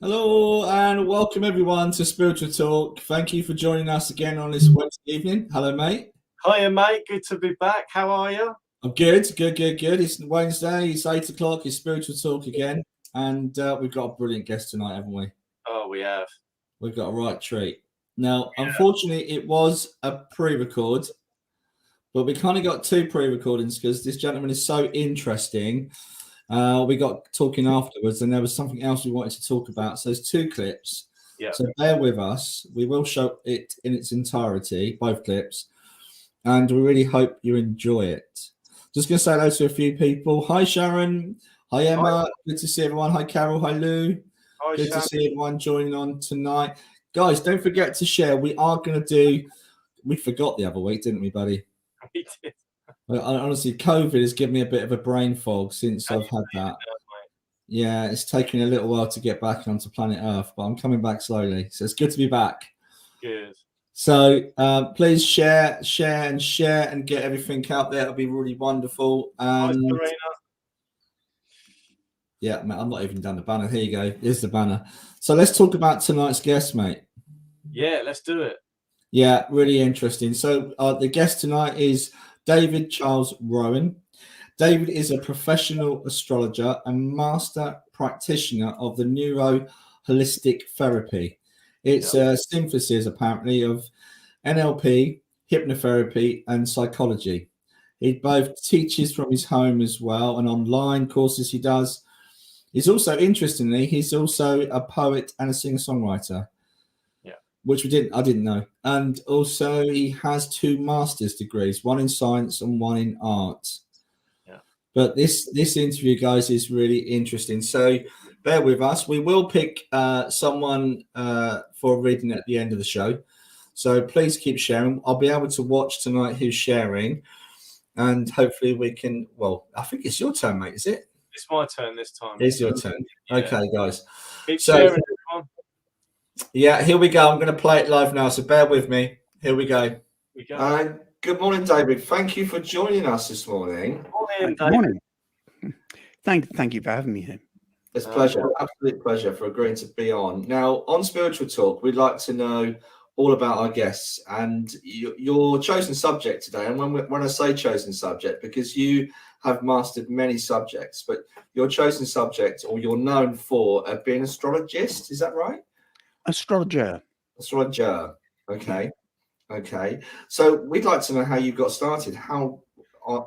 Hello and welcome everyone to Spiritual Talk. Thank you for joining us again on this Wednesday evening. Hello, mate. Hiya, mate. Good to be back. How are you? I'm good. It's Wednesday. It's 8 o'clock. It's Spiritual Talk again, and we've got a brilliant guest tonight, haven't we? Oh, we have. We've got a right treat. Now, unfortunately, it was a pre-record, but we kind of got two pre-recordings because this gentleman is so interesting. We got talking afterwards, and there was something else we wanted to talk about. So there's two clips. Yeah. So bear with us. We will show it in its entirety, both clips, and we really hope you enjoy it. Just going to say hello to a few people. Hi, Sharon. Hi, Emma. Hi. Good to see everyone. Hi, Carol. Hi, Lou. Hi, Good Sharon. to see everyone joining on tonight. Guys, don't forget to share. We are going to do... We forgot the other week, didn't we, buddy? We did. Honestly, COVID has given me a bit of a brain fog since I've had that. Yeah, it's taken a little while to get back onto planet Earth, but I'm coming back slowly. So it's good to be back. Good. So please share, and get everything out there. It'll be really wonderful. And Hi, yeah, mate, I'm not even done the banner. Here you go. Here's the banner. So let's talk about tonight's guest, mate. Yeah, let's do it. Yeah, really interesting. So the guest tonight is David Charles Rowan. David is a professional astrologer and master practitioner of the neuro-holistic therapy. It's a synthesis, apparently, of NLP, hypnotherapy, and psychology. He both teaches from his home as well, and online courses he does. He's also, interestingly, he's also a poet and a singer-songwriter. Which I didn't know. And also he has 2 master's degrees, one in science and one in art. Yeah. But this interview, guys, is really interesting. So bear with us. We will pick someone for a reading at the end of the show. So please keep sharing. I'll be able to watch tonight who's sharing. And hopefully we can, well, I think it's your turn, mate, is it? It's my turn this time. It's your turn. Yeah. Okay, guys. Keep sharing. Yeah, here we go. I'm going to play it live now, so bear with me. Here we go. Good morning, David. Thank you for joining us this morning. Morning, David. Morning. Thank you for having me here. It's a pleasure, absolute pleasure for agreeing to be on. Now, on Spiritual Talk, we'd like to know all about our guests and your chosen subject today. And when I say chosen subject, because you have mastered many subjects, but your chosen subject, or you're known for being an astrologist, is that right? Astrologer. Okay. So we'd like to know how you got started. How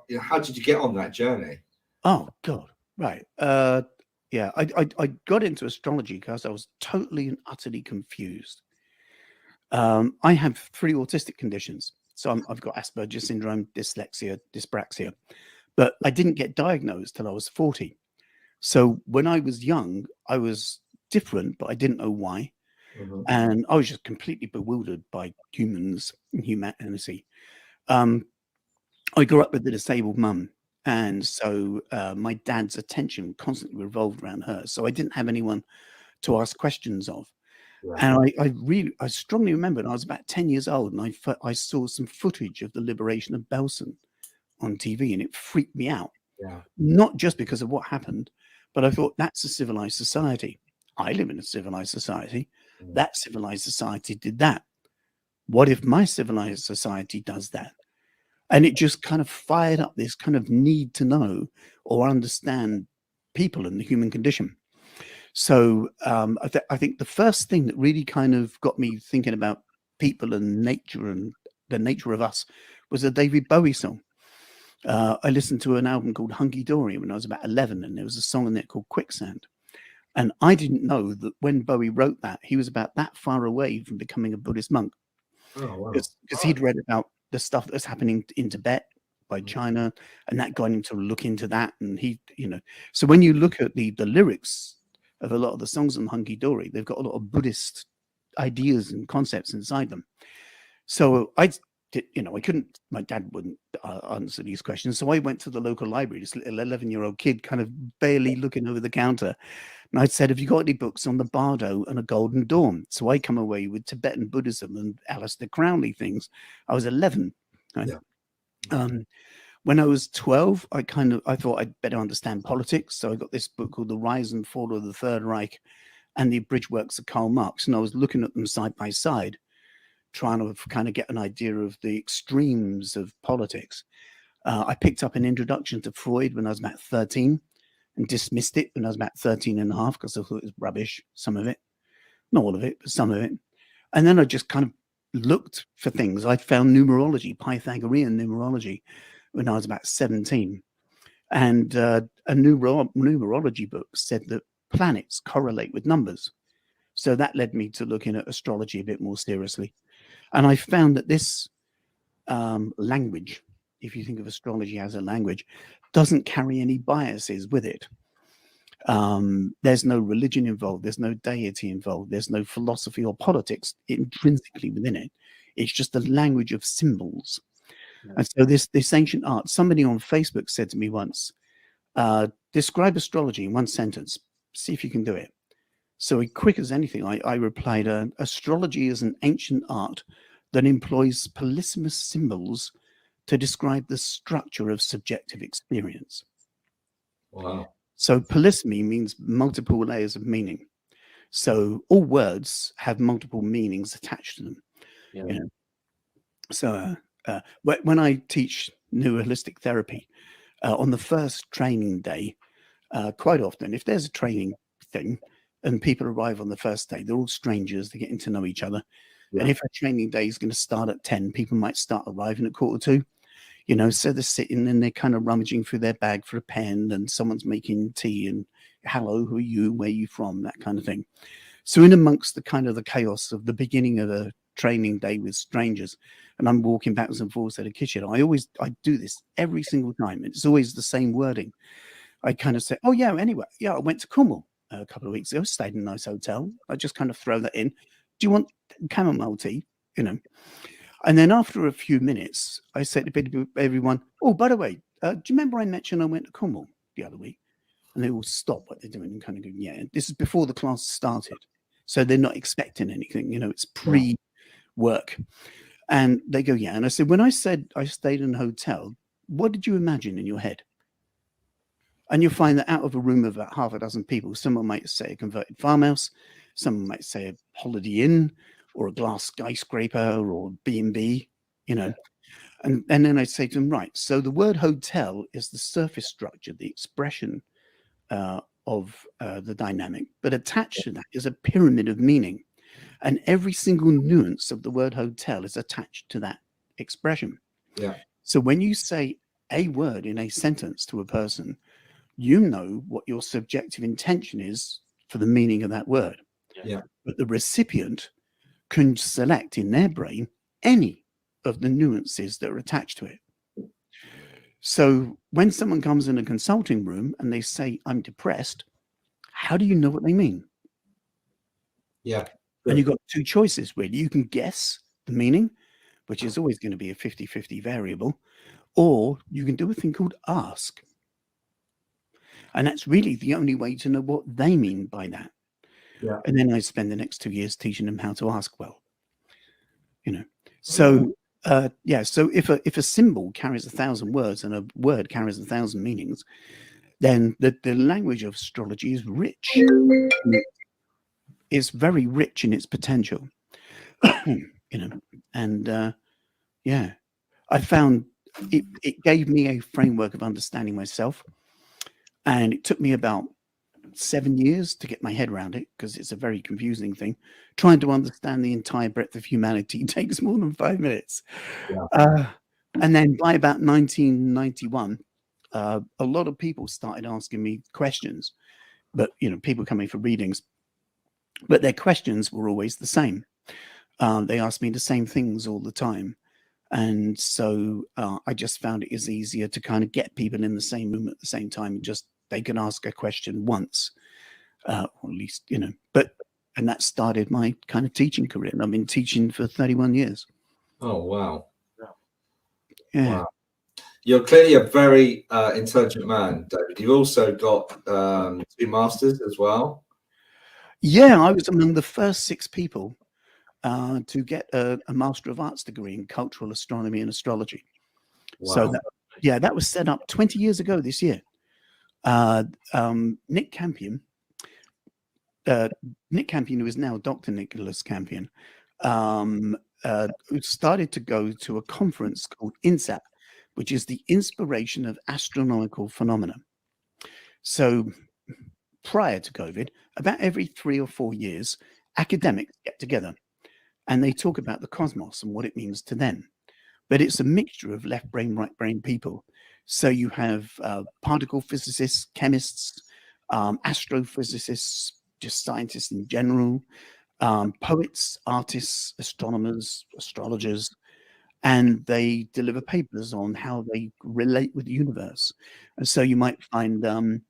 did you get on that journey? Oh God, right. Yeah, I got into astrology because I was totally and utterly confused. I have 3 autistic conditions. So I've got Asperger's syndrome, dyslexia, dyspraxia, but I didn't get diagnosed till I was 40. So when I was young, I was different, but I didn't know why. And I was just completely bewildered by humans and humanity. I grew up with a disabled mum, and so my dad's attention constantly revolved around her. So I didn't have anyone to ask questions of. And I strongly remember I was about 10 years old, and I saw some footage of the liberation of Belsen on TV, and it freaked me out. Not just because of what happened, but I thought, that's a civilized society. I live in a civilized society. That civilized society did that. What if my civilized society does that? And it just kind of fired up this kind of need to know or understand people and the human condition. So I think the first thing that really kind of got me thinking about people and the nature of us was a David Bowie song. I listened to an album called Hunky Dory when I was about 11, and there was a song in there called Quicksand. And I didn't know that when Bowie wrote that, he was about that far away from becoming a Buddhist monk. Because he'd read about the stuff that was happening in Tibet by China, and that got him to look into that. And so when you look at the lyrics of a lot of the songs on Hunky Dory, they've got a lot of Buddhist ideas and concepts inside them. So I couldn't, my dad wouldn't answer these questions. So I went to the local library, this little 11-year-old kid, kind of barely looking over the counter. And I said, have you got any books on the Bardo and a Golden Dawn? So I come away with Tibetan Buddhism and Aleister Crowley things. I was 11. Right? Yeah. When I was 12, I thought I'd better understand politics. So I got this book called The Rise and Fall of the Third Reich. and the abridged works of Karl Marx, and I was looking at them side by side, trying to kind of get an idea of the extremes of politics. I picked up an introduction to Freud when I was about 13 and dismissed it when I was about 13 and a half because I thought it was rubbish, some of it. Not all of it, but some of it. And then I just kind of looked for things. I found numerology, Pythagorean numerology, when I was about 17. And a numerology book said that planets correlate with numbers. So that led me to looking at astrology a bit more seriously. And I found that this language, if you think of astrology as a language, doesn't carry any biases with it. There's no religion involved. There's no deity involved. There's no philosophy or politics intrinsically within it. It's just a language of symbols. Yeah. And so this ancient art, somebody on Facebook said to me once, describe astrology in one sentence. See if you can do it. So quick as anything, I replied, astrology is an ancient art that employs polysemous symbols to describe the structure of subjective experience. Wow. So polysemy means multiple layers of meaning. So all words have multiple meanings attached to them. Yeah. You know? So when I teach new holistic therapy, on the first training day, quite often, if there's a training thing and people arrive on the first day, they're all strangers, they're getting to know each other. Yeah. And if a training day is going to start at 10, people might start arriving at 1:45. You know, so they're sitting and they're kind of rummaging through their bag for a pen, and someone's making tea and hello, who are you? Where are you from? That kind of thing. So in amongst the kind of the chaos of the beginning of a training day with strangers, and I'm walking backwards and forwards to the kitchen, I do this every single time. It's always the same wording. I kind of say, oh yeah, anyway, yeah, I went to Cornwall a couple of weeks ago, stayed in a nice hotel. I just kind of throw that in. Do you want chamomile tea? You know. And then after a few minutes, I said to everyone, oh, by the way, do you remember I mentioned I went to Cornwall the other week? And they all stop what they're doing and kind of go, yeah. This is before the class started. So they're not expecting anything, you know, it's pre-work. And they go, yeah. And I said, when I said I stayed in a hotel, what did you imagine in your head? And you'll find that out of a room of about half a dozen people, someone might say a converted farmhouse, someone might say a Holiday Inn, or a glass skyscraper, or B&B, you know. And then I say to them, right, so the word hotel is the surface structure, the expression of the dynamic, but attached to that is a pyramid of meaning. And every single nuance of the word hotel is attached to that expression. Yeah. So when you say a word in a sentence to a person, you know what your subjective intention is for the meaning of that word. Yeah. But the recipient can select in their brain any of the nuances that are attached to it. So when someone comes in a consulting room and they say, I'm depressed, how do you know what they mean? Yeah. And you've got two choices, really. You can guess the meaning, which is always going to be a 50-50 variable, or you can do a thing called ask. And that's really the only way to know what they mean by that. Yeah. And then I spend the next 2 years teaching them how to ask well. You know, so so if a symbol carries 1,000 words and a word carries 1,000 meanings, then the language of astrology is rich. It's very rich in its potential. You know, and I found it gave me a framework of understanding myself, and it took me about 7 years to get my head around it, because it's a very confusing thing. Trying to understand the entire breadth of humanity takes more than 5 minutes. Yeah. And then by about 1991, a lot of people started asking me questions, but you know, people coming for readings, but their questions were always the same. They asked me the same things all the time. And so I just found it is easier to kind of get people in the same room at the same time. Just they can ask a question once, or at least, you know, and that started my kind of teaching career. And I've been teaching for 31 years. Oh, wow. Yeah. Wow. You're clearly a very intelligent man, David. You've also got 2 masters as well. Yeah, I was among the first 6 people to get a Master of Arts degree in cultural astronomy and astrology. Wow. So that was set up 20 years ago this year. Nick Campion Nick Campion, who is now Dr. Nicholas Campion, who started to go to a conference called INSAP, which is the Inspiration of Astronomical Phenomena. So prior to COVID, about every 3 or 4 years, academics get together and they talk about the cosmos and what it means to them. But it's a mixture of left brain, right brain people. So you have particle physicists, chemists, astrophysicists, just scientists in general, poets, artists, astronomers, astrologers, and they deliver papers on how they relate with the universe. And so you might find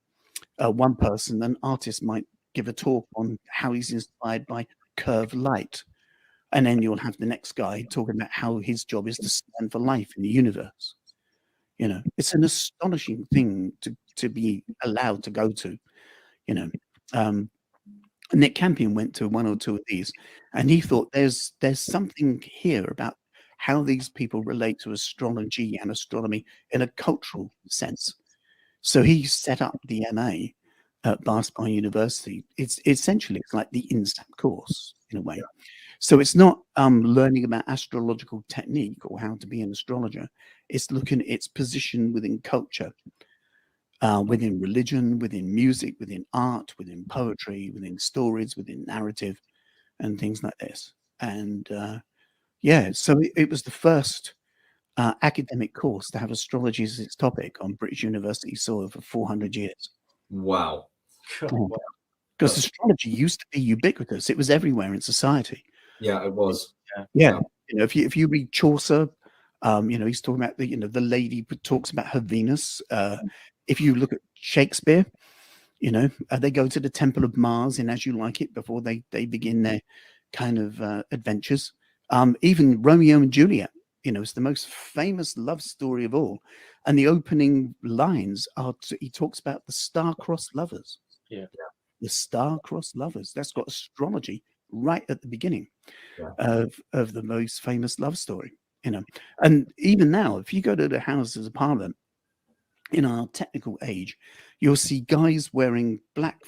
one person, an artist, might give a talk on how he's inspired by curved light. And then you'll have the next guy talking about how his job is to stand for life in the universe. You know, it's an astonishing thing to be allowed to go to. You know, Nick Campion went to 1 or 2 of these, and he thought there's something here about how these people relate to astrology and astronomy in a cultural sense. So he set up the MA at Barcelona University. It's essentially like the INSAP course in a way. So it's not learning about astrological technique or how to be an astrologer. It's looking at its position within culture, within religion, within music, within art, within poetry, within stories, within narrative, and things like this. And yeah, so it was the first academic course to have astrology as its topic on British university soil for 400 years. Wow. Because astrology used to be ubiquitous. It was everywhere in society. Yeah, it was. Yeah. You know, if you read Chaucer, you know, he's talking about the lady talks about her Venus. If you look at Shakespeare, you know, they go to the Temple of Mars in As You Like It before they begin their kind of adventures. Even Romeo and Juliet, you know, it's the most famous love story of all. And the opening lines are, he talks about the star-crossed lovers. Yeah. The star-crossed lovers. That's got astrology right at the beginning of the most famous love story, you know. And even now, if you go to the Houses of Parliament in our technical age, you'll see guys wearing black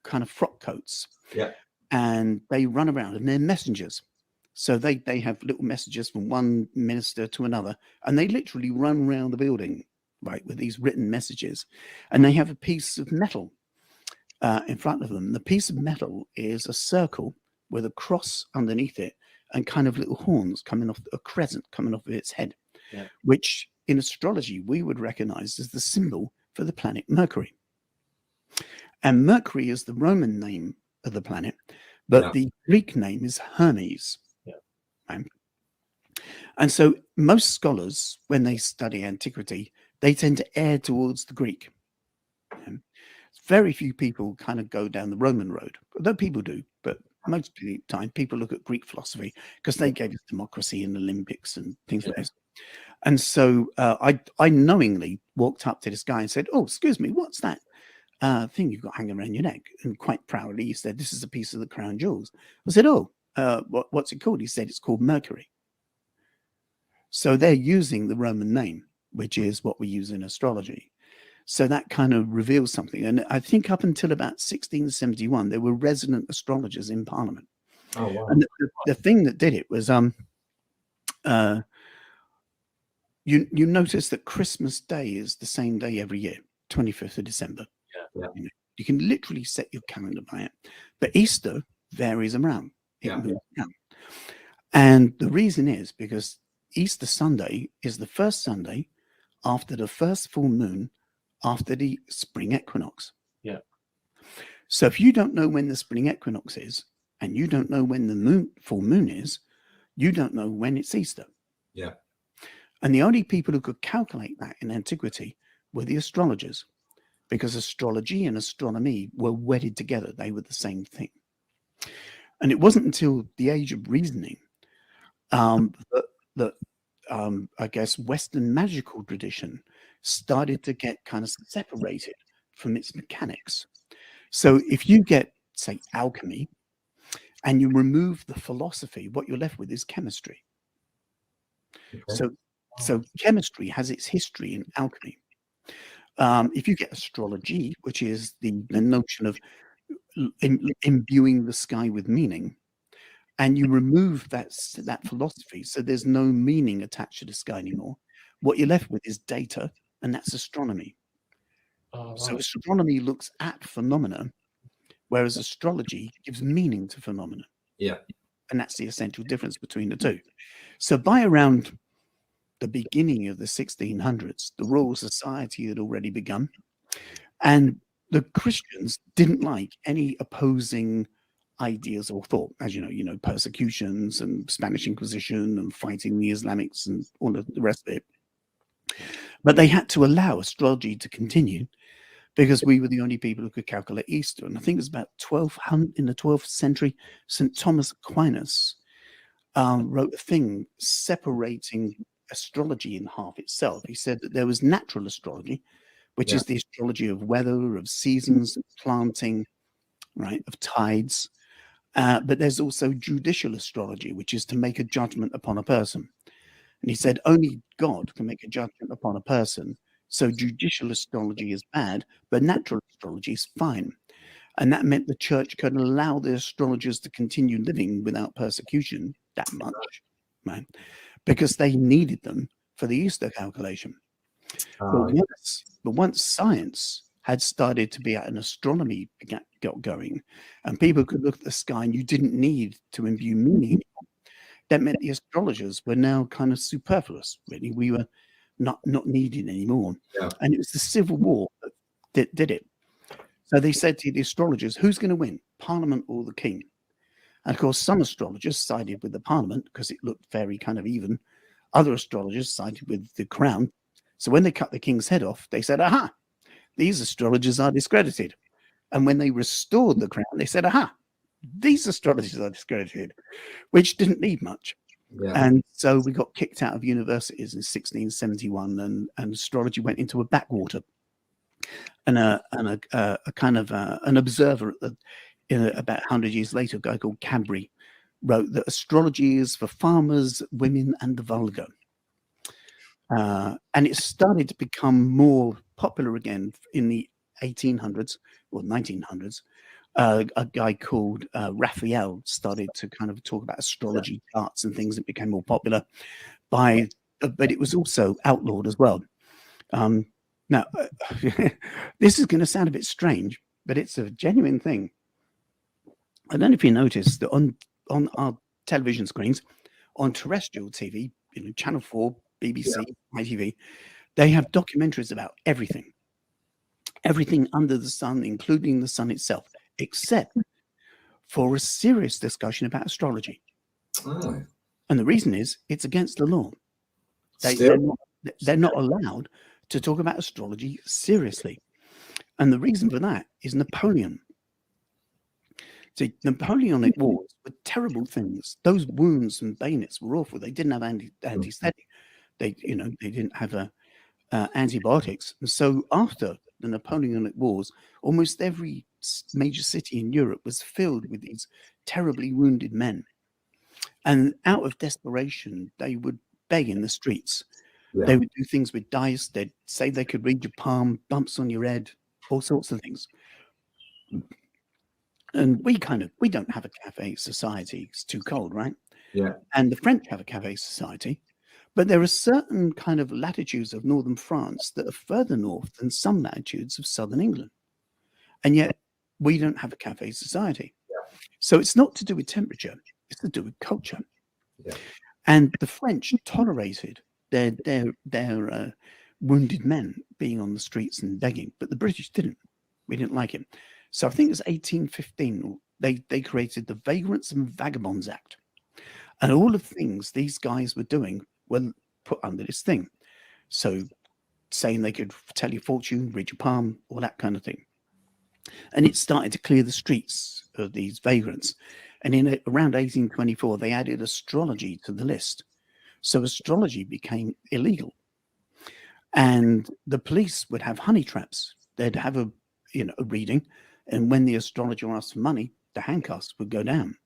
kind of frock coats. Yeah. And they run around and they're messengers. So they have little messages from one minister to another, and they literally run around the building, right, with these written messages. And they have a piece of metal in front of them. The piece of metal is a circle with a cross underneath it and kind of little horns coming off, a crescent coming off of its head, which in astrology we would recognize as the symbol for the planet Mercury. And Mercury is the Roman name of the planet, but the Greek name is Hermes. Right? And so most scholars, when they study antiquity, they tend to err towards the Greek. Very few people kind of go down the Roman road, although people do, but most of the time people look at Greek philosophy because they gave us democracy and Olympics and things like this. And so I knowingly walked up to this guy and said, "Oh, excuse me, what's that thing you've got hanging around your neck?" And quite proudly he said, "This is a piece of the crown jewels." I said, "Oh, what's it called?" He said, "It's called Mercury." So they're using the Roman name, which is what we use in astrology. So that kind of reveals something. And I think up until about 1671, there were resident astrologers in Parliament. Oh, wow. And the thing that did it was you notice that Christmas Day is the same day every year, 25th of December. You can literally set your calendar by it. But Easter varies around. It moves around. And the reason is because Easter Sunday is the first Sunday after the first full moon after the spring equinox. So if you don't know when the spring equinox is, and you don't know when the full moon is, you don't know when it's Easter. And the only people who could calculate that in antiquity were the astrologers, because astrology and astronomy were wedded together. They were the same thing. And it wasn't until the age of reasoning that I guess Western magical tradition started to get kind of separated from its mechanics. So if you get, say, alchemy, and you remove the philosophy, what you're left with is chemistry. So chemistry has its history in alchemy. If you get astrology, which is the notion of imbuing the sky with meaning, and you remove that philosophy, so there's no meaning attached to the sky anymore. What you're left with is data, and that's astronomy. Oh, So right. astronomy looks at phenomena, whereas astrology gives meaning to phenomena. Yeah. And that's the essential difference between the two. So by around the beginning of the 1600s, the Royal Society had already begun, and the Christians didn't like any opposing ideas or thought, as you know, persecutions and Spanish Inquisition and fighting the Islamics and all of the rest of it. But they had to allow astrology to continue because we were the only people who could calculate Easter. And I think it was about 1200 in the 12th century, St. Thomas Aquinas wrote a thing separating astrology in half itself. He said that there was natural astrology, which is the astrology of weather, of seasons, of planting, right, of tides. But there's also judicial astrology, which is to make a judgment upon a person. And he said only God can make a judgment upon a person. So judicial astrology is bad, but natural astrology is fine. And that meant the church could allow the astrologers to continue living without persecution that much, right? Because they needed them for the Easter calculation. But once science had started to be at an astronomy got going, and people could look at the sky and you didn't need to imbue meaning, that meant the astrologers were now kind of superfluous, really. We were not needed anymore. Yeah. And it was the Civil War that did it. So they said to the astrologers, who's going to win, Parliament or the king? And of course, some astrologers sided with the Parliament because it looked very kind of even. Other astrologers sided with the crown. So when they cut the king's head off, they said, aha, these astrologers are discredited. And when they restored the crown, they said, aha, these astrologers are discredited, which didn't need much. Yeah. And so we got kicked out of universities in 1671, and astrology went into a backwater. And a kind of an observer about 100 years later, a guy called Cadbury, wrote that astrology is for farmers, women, and the vulgar. And it started to become more popular again in the 1800s or 1900s. A guy called Raphael started to kind of talk about astrology charts and things that became more popular but it was also outlawed as well. Now, this is going to sound a bit strange, but it's a genuine thing. I don't know if you noticed that on our television screens, on terrestrial TV, Channel 4, BBC, ITV, they have documentaries about everything under the sun, including the sun itself, except for a serious discussion about astrology. Oh. And the reason is it's against the law. They're not allowed to talk about astrology seriously. And the reason for that is Napoleon. See, Napoleonic wars were terrible things. Those wounds and bayonets were awful. They didn't have anesthetic. They didn't have antibiotics. And so after the Napoleonic wars, almost every major city in Europe was filled with these terribly wounded men. And out of desperation, they would beg in the streets. Yeah. They would do things with dice. They'd say they could read your palm, bumps on your head, all sorts of things. And we don't have a cafe society. It's too cold, right? Yeah. And the French have a cafe society. But there are certain kind of latitudes of northern France that are further north than some latitudes of southern England. And yet we don't have a cafe society. Yeah. So it's not to do with temperature. It's to do with culture. Yeah. And the French tolerated their wounded men being on the streets and begging, but the British didn't. We didn't like it. So I think it was 1815. They created the Vagrants and Vagabonds Act. And all of the things these guys were doing were put under this thing. So saying they could tell your fortune, read your palm, all that kind of thing. And it started to clear the streets of these vagrants. And around 1824, they added astrology to the list. So astrology became illegal. And the police would have honey traps. They'd have a reading. And when the astrologer asked for money, the handcuffs would go down.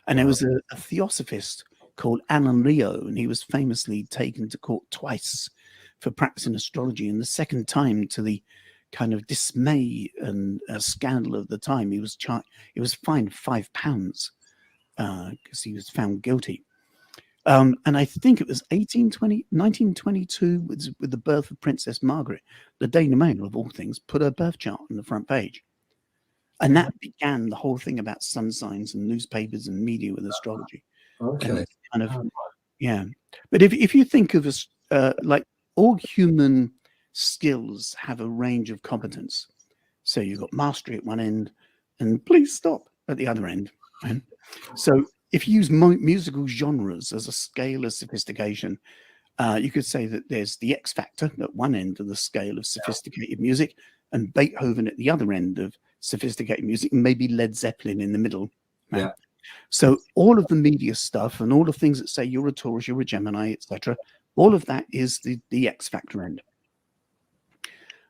And there was a theosophist called Alan Rio, and he was famously taken to court twice for practicing astrology. And the second time to the kind of dismay and scandal of the time, he was fined £5 because he was found guilty. And I think it was 1922 with the birth of Princess Margaret. The Daily Mail, of all things, put her birth chart on the front page. And that began the whole thing about sun signs and newspapers and media with astrology. Okay. Kind of, yeah. But if you think of us, like all human skills have a range of competence. So you've got mastery at one end and please stop at the other end. Right? So if you use musical genres as a scale of sophistication, you could say that there's the X factor at one end of the scale of sophisticated music and Beethoven at the other end of sophisticated music, and maybe Led Zeppelin in the middle. Right? Yeah. So all of the media stuff and all the things that say you're a Taurus, you're a Gemini, etc., all of that is the X factor end.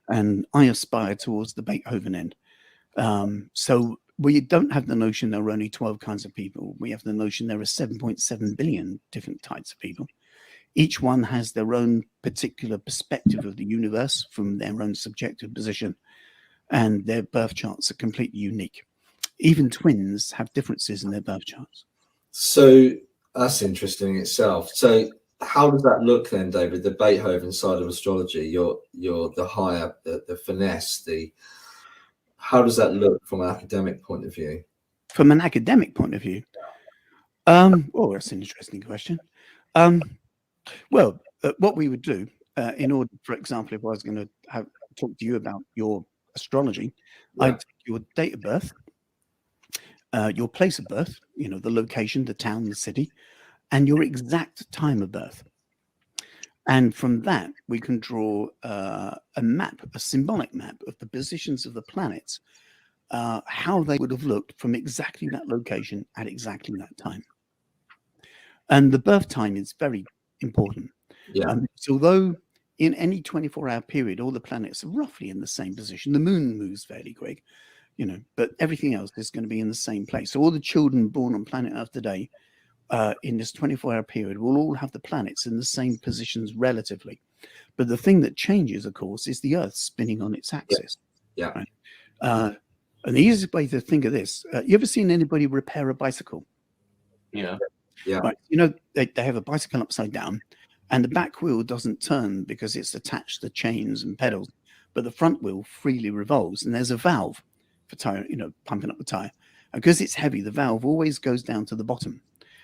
And I aspire towards the Beethoven end. So we don't have the notion there are only 12 kinds of people. We have the notion there are 7.7 billion different types of people. Each one has their own particular perspective of the universe from their own subjective position, and their birth charts are completely unique. Even twins have differences in their birth charts. So that's interesting in itself. So how does that look then, David? The Beethoven side of astrology, you're the higher, the finesse, how does that look from an academic point of view? From an academic point of view, oh, that's an interesting question. Well, what we would do in order, for example, if I was going to talk to you about your astrology, I'd take your date of birth, your place of birth, the location, the town, the city, and your exact time of birth. And from that, we can draw a map, a symbolic map of the positions of the planets, how they would have looked from exactly that location at exactly that time. And the birth time is very important. Yeah. So although in any 24-hour period, all the planets are roughly in the same position, the moon moves fairly quick, but everything else is going to be in the same place. So all the children born on planet Earth today, in this 24-hour period, will all have the planets in the same positions relatively. But the thing that changes, of course, is the Earth spinning on its axis. Yeah. Right? And the easiest way to think of this, you ever seen anybody repair a bicycle? Yeah. Yeah. Right. They have a bicycle upside down, and the back wheel doesn't turn because it's attached to chains and pedals, but the front wheel freely revolves, and there's a valve for tire, pumping up the tire. And because it's heavy, the valve always goes down to the bottom.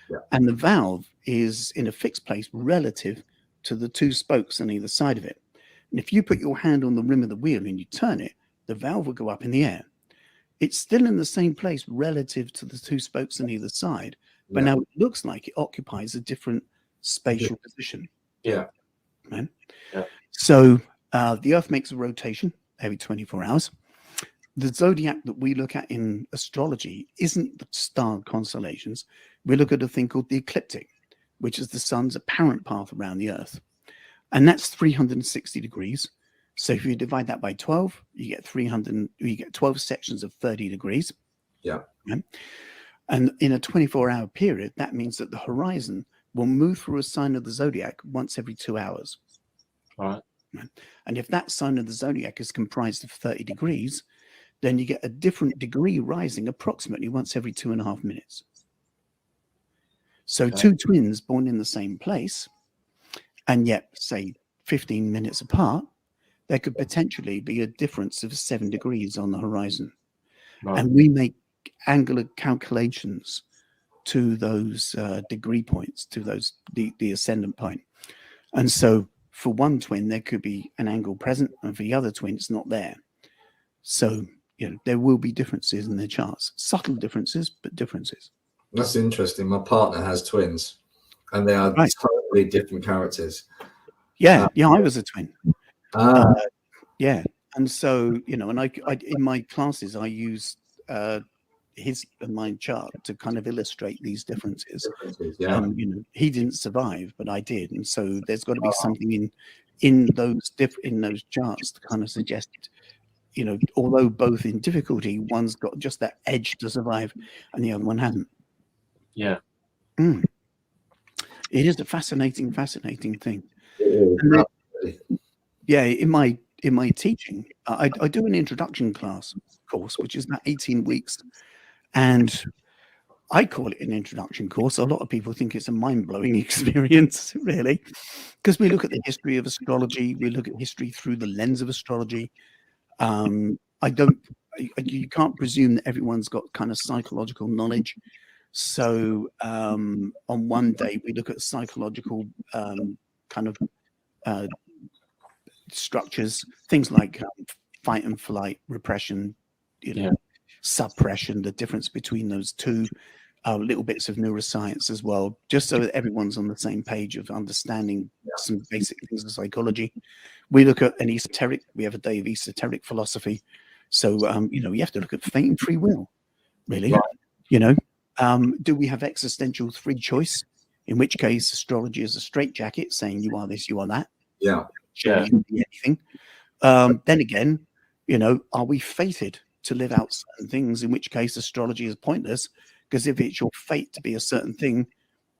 Yeah. And the valve is in a fixed place relative to the two spokes on either side of it. And if you put your hand on the rim of the wheel and you turn it, the valve will go up in the air. It's still in the same place relative to the two spokes on either side, but now it looks like it occupies a different spatial position. Yeah. Right? Yeah. So the Earth makes a rotation every 24 hours. The zodiac that we look at in astrology isn't the star constellations. We look at a thing called the ecliptic, which is the sun's apparent path around the Earth. And that's 360 degrees. So if you divide that by 12, you get 12 sections of 30 degrees. Yeah. Right? And in a 24-hour period, that means that the horizon will move through a sign of the zodiac once every 2 hours. Right. And if that sign of the zodiac is comprised of 30 degrees, then you get a different degree rising approximately once every 2.5 minutes. So two twins born in the same place, and yet, say, 15 minutes apart, there could potentially be a difference of 7 degrees on the horizon. Right. And we make angular calculations to those degree points, to the ascendant point. And so for one twin, there could be an angle present, and for the other twin, it's not there. So, there will be differences in their charts. Subtle differences, but differences. That's interesting. My partner has twins, and they are totally different characters. Yeah, I was a twin. Yeah. And so, and I in my classes, I use his and my chart to kind of illustrate these differences. Yeah. And he didn't survive, but I did, and so there's got to be something in those charts to kind of suggest, although both in difficulty, one's got just that edge to survive, and the other one hasn't. Yeah. It is a fascinating thing. It is. Yeah, in my teaching, I do an introduction course, which is about 18 weeks, and I call it an introduction course. A lot of people think it's a mind-blowing experience, really, because we look at the history of astrology. We look at history through the lens of astrology. You can't presume that everyone's got kind of psychological knowledge. So on one day we look at psychological kind of structures, things like fight and flight, repression, suppression, the difference between those two, little bits of neuroscience as well, just so that everyone's on the same page of understanding some basic things of psychology. We look at an esoteric, we have a day of esoteric philosophy. So, you have to look at fate and free will, really. Right. Do we have existential free choice? In which case, astrology is a straitjacket saying you are this, you are that. Yeah. You can be anything. Then again, are we fated to live out certain things? In which case, astrology is pointless, because if it's your fate to be a certain thing,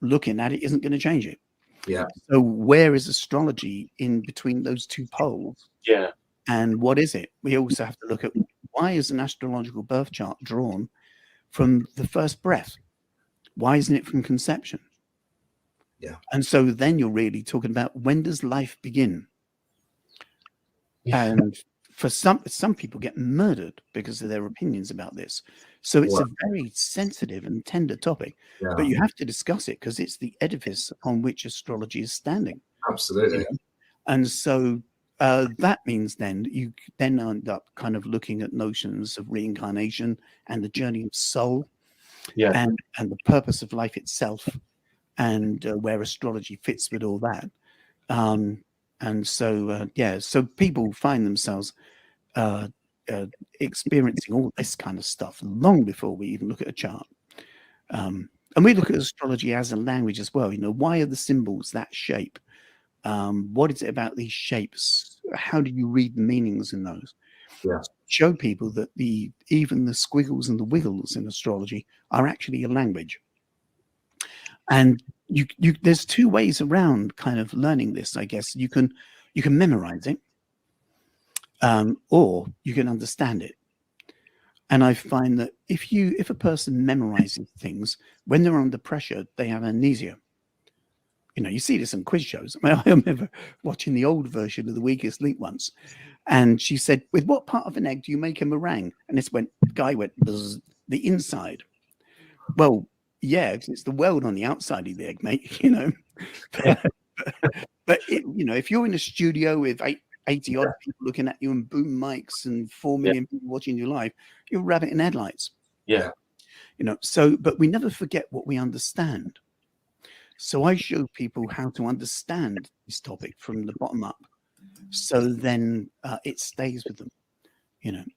looking at it isn't going to change it. Yeah. So where is astrology in between those two poles? Yeah. And what is it? We also have to look at, why is an astrological birth chart drawn from the first breath? Why isn't it from conception? Yeah. And so then you're really talking about, when does life begin? Yeah. And for some people get murdered because of their opinions about this. So it's a very sensitive and tender topic, but you have to discuss it because it's the edifice on which astrology is standing. Absolutely. And so that means then you then end up kind of looking at notions of reincarnation and the journey of soul, and the purpose of life itself, and where astrology fits with all that. And so, so people find themselves experiencing all this kind of stuff long before we even look at a chart. And we look at astrology as a language as well. Why are the symbols that shape? What is it about these shapes? How do you read the meanings in those? Yeah. Show people that even the squiggles and the wiggles in astrology are actually a language. And there's two ways around kind of learning this, I guess. You can memorize it, or you can understand it. And I find that if a person memorizes things, when they're under pressure, they have amnesia. You see this in quiz shows. I remember watching the old version of The Weakest Link once, and she said, "With what part of an egg do you make a meringue?" And the guy went, "The inside." Well, yeah, it's the weld on the outside of the egg, mate. But if you're in a studio with 80 odd people looking at you and boom mics and 4 million people watching you live, you're rabbit in headlights. Yeah. So, but we never forget what we understand. So I show people how to understand this topic from the bottom up. So then it stays with them,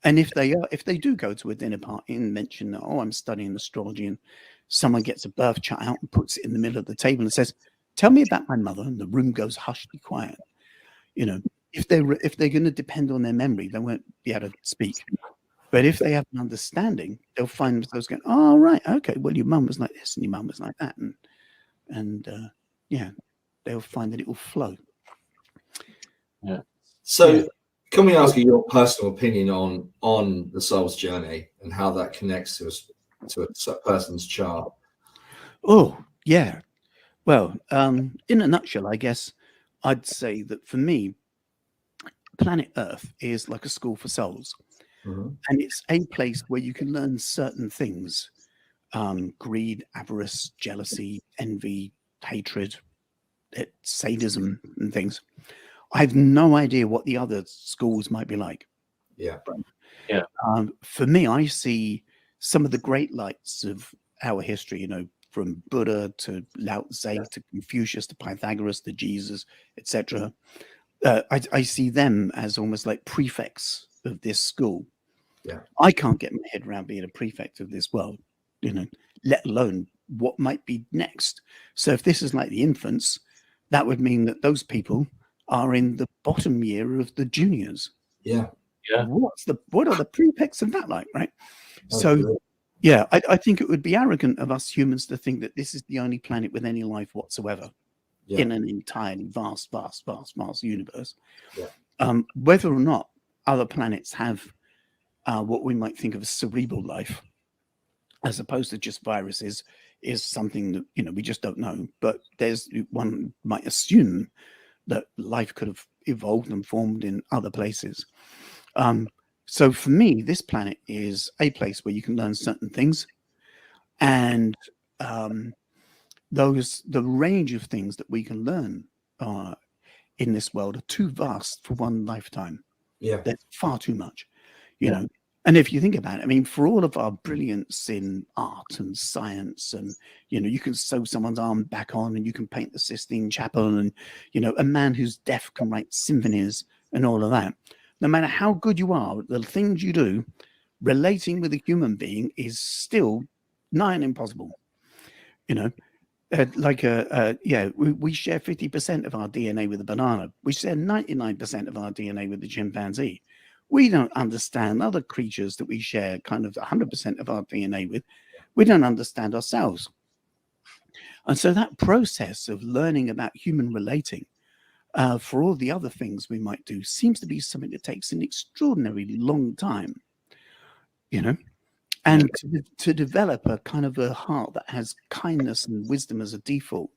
And if they do go to a dinner party and mention that, I'm studying astrology, and someone gets a birth chart out and puts it in the middle of the table and says, "Tell me about my mother," and the room goes hushly quiet. If they're going to depend on their memory, they won't be able to speak. But if they have an understanding, they'll find themselves going, "Oh, right, okay. Well, your mum was like this, and your mum was like that," and they'll find that it will flow. Yeah. So, can we ask you your personal opinion on the soul's journey and how that connects to a person's chart? Oh, yeah. Well, in a nutshell, I guess I'd say that for me, planet Earth is like a school for souls. Mm-hmm. And it's a place where you can learn certain things: greed, avarice, jealousy, envy, hatred, sadism, and things. I have no idea what the other schools might be like. Yeah. Yeah. For me, I see some of the great lights of our history, from Buddha to Lao Tse to Confucius to Pythagoras to Jesus, etc. I see them as almost like prefects of this school. Yeah. I can't get my head around being a prefect of this world, let alone what might be next. So if this is like the infants, that would mean that those people are in the bottom year of the juniors. Yeah. Yeah. What are the prefects of that like, right? Absolutely. So yeah, I think it would be arrogant of us humans to think that this is the only planet with any life whatsoever in an entirely vast universe. Yeah. Whether or not other planets have what we might think of as cerebral life, as opposed to just viruses, is something that, you know, we just don't know. But one might assume that life could have evolved and formed in other places. So for me, this planet is a place where you can learn certain things, and the range of things that we can learn in this world are too vast for one lifetime. Yeah. There's far too much, you know. And if you think about it, I mean, for all of our brilliance in art and science, and, you know, you can sew someone's arm back on, and you can paint the Sistine Chapel, and, you know, a man who's deaf can write symphonies and all of that. No matter how good you are, the things you do, relating with a human being is still nigh on impossible. You know, we share 50% of our DNA with a banana. We share 99% of our DNA with the chimpanzee. We don't understand other creatures that we share kind of 100% of our DNA with. We don't understand ourselves. And so that process of learning about human relating for all the other things we might do seems to be something that takes an extraordinarily long time, you know. And to develop a kind of a heart that has kindness and wisdom as a default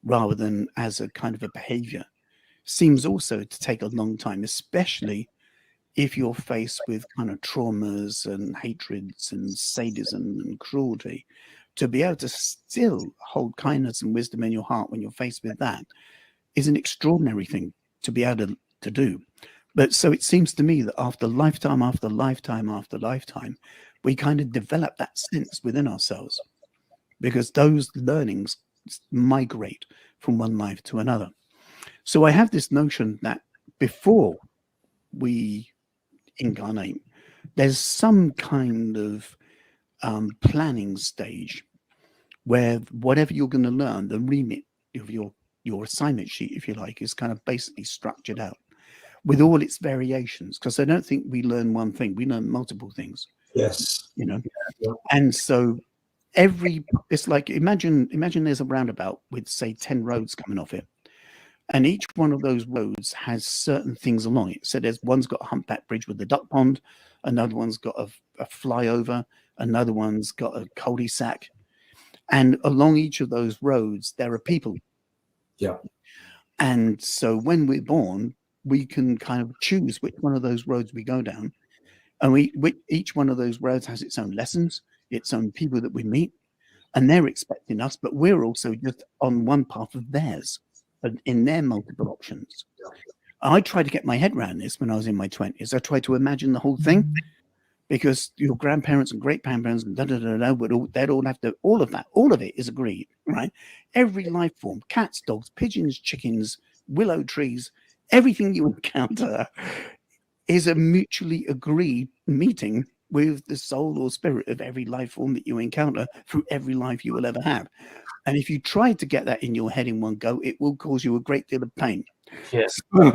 rather than as a kind of a behavior seems also to take a long time, especially if you're faced with kind of traumas and hatreds and sadism and cruelty. To be able to still hold kindness and wisdom in your heart when you're faced with that is an extraordinary thing to be able to do. But so it seems to me that after lifetime after lifetime after lifetime, we kind of develop that sense within ourselves, because those learnings migrate from one life to another. So I have this notion that before we incarnate, there's some kind of planning stage where whatever you're going to learn, the remit of your assignment sheet, if you like, is kind of basically structured out with all its variations. Because I don't think we learn one thing, we learn multiple things. Yes. You know, and so it's like imagine there's a roundabout with, say, 10 roads coming off it, and each one of those roads has certain things along it. So there's one's got a humpback bridge with the duck pond, another one's got a flyover, another one's got a cul-de-sac, and along each of those roads there are people. Yeah. And so when we're born, we can kind of choose which one of those roads we go down. And each one of those roads has its own lessons, its own people that we meet, and they're expecting us, but we're also just on one path of theirs, in their multiple options. I tried to get my head around this when I was in my 20s. I tried to imagine the whole thing, because your grandparents and great-grandparents and they'd all have to, all of it is agreed, right? Every life form, cats, dogs, pigeons, chickens, willow trees, everything you encounter is a mutually agreed meeting with the soul or spirit of every life form that you encounter through every life you will ever have. And if you try to get that in your head in one go, it will cause you a great deal of pain. Yes. Would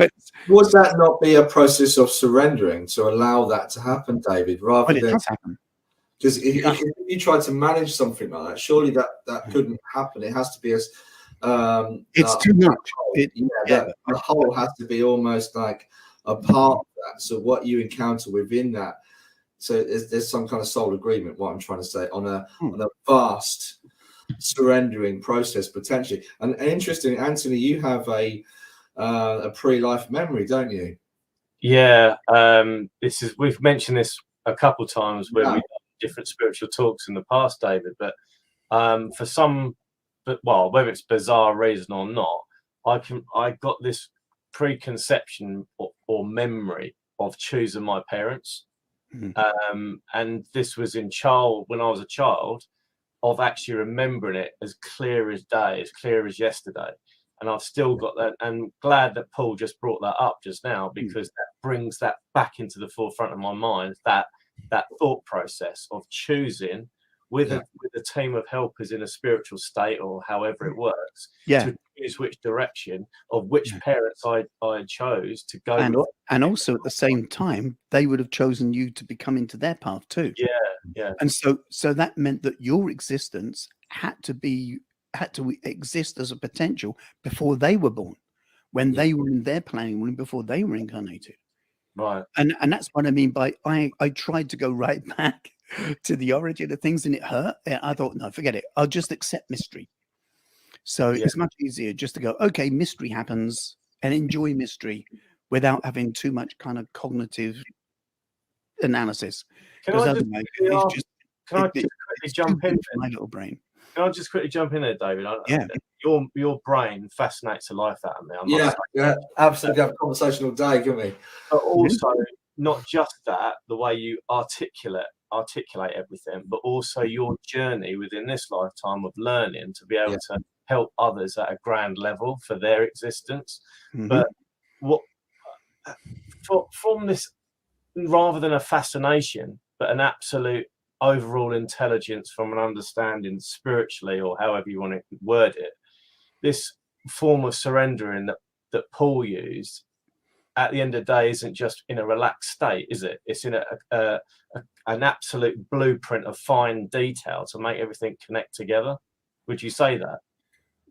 that not be a process of surrendering to allow that to happen, David, rather But it than... does happen. Because if you try to manage something like that, surely that couldn't happen. It has to be as... it's too much. The whole has to be almost like a part of that. So what you encounter within that, so there's some kind of soul agreement, what I'm trying to say, on a vast surrendering process potentially. And interesting, Anthony, you have a pre-life memory, don't you? Yeah. We've mentioned this a couple of times when we've done different spiritual talks in the past, David, but for some, whether it's bizarre reason or not, I got this preconception or memory of choosing my parents. And this was when I was a child, of actually remembering it as clear as day, as clear as yesterday. And I've still got that, and glad that Paul just brought that up just now, because that brings that back into the forefront of my mind, that thought process of choosing with a team of helpers in a spiritual state, or however it works, to choose which direction of which parents I chose to go with. And also at the same time, they would have chosen you to become into their path too. Yeah. And so that meant that your existence had to exist as a potential before they were born, when they were in their planning room before they were incarnated. Right. And that's what I mean by I tried to go right back to the origin of things, and it hurt. I thought, no, forget it. I'll just accept mystery. So Yeah. it's much easier just to go, okay, mystery happens, and enjoy mystery without having too much kind of cognitive analysis. Can Because I just otherwise, quickly it's ask- just can I just quickly it's jump too in? big for my little brain. Can I just quickly jump in there, David? Yeah. Your brain fascinates the life out of me. I must Yeah, say. yeah, absolutely. Have a conversation all day, can we? But also, not just that, the way you articulate everything, but also your journey within this lifetime of learning to be able to help others at a grand level for their existence. But what from this, rather than a fascination, but an absolute overall intelligence from an understanding spiritually, or however you want to word it, this form of surrendering that Paul used at the end of the day isn't just in a relaxed state, is it? It's in an absolute blueprint of fine detail to make everything connect together. Would you say that?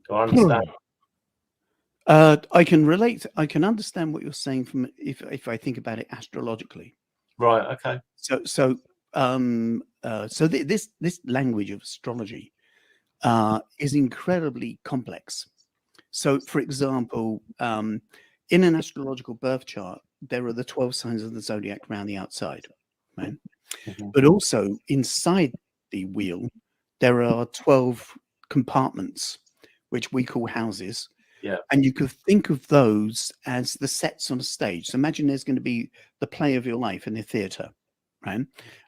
Do I understand? I can relate. I can understand what you're saying from if I think about it astrologically. Right. Okay. So this language of astrology is incredibly complex. So, for example, in an astrological birth chart, there are the 12 signs of the zodiac around the outside, right? But also inside the wheel, there are 12 compartments, which we call houses. Yeah. And you could think of those as the sets on a stage. So imagine there's going to be the play of your life in the theater, right?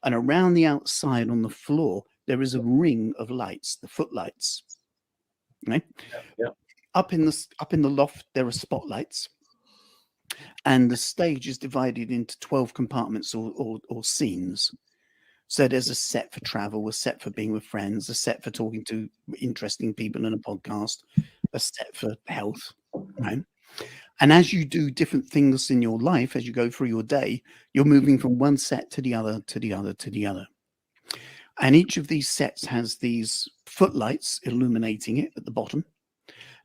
And around the outside on the floor, there is a ring of lights, the footlights, right? Yeah. Up in the loft, there are spotlights, and the stage is divided into 12 compartments or scenes. So there's a set for travel, a set for being with friends, a set for talking to interesting people in a podcast, a set for health, right? And as you do different things in your life, as you go through your day, you're moving from one set to the other, to the other, to the other. And each of these sets has these footlights illuminating it at the bottom.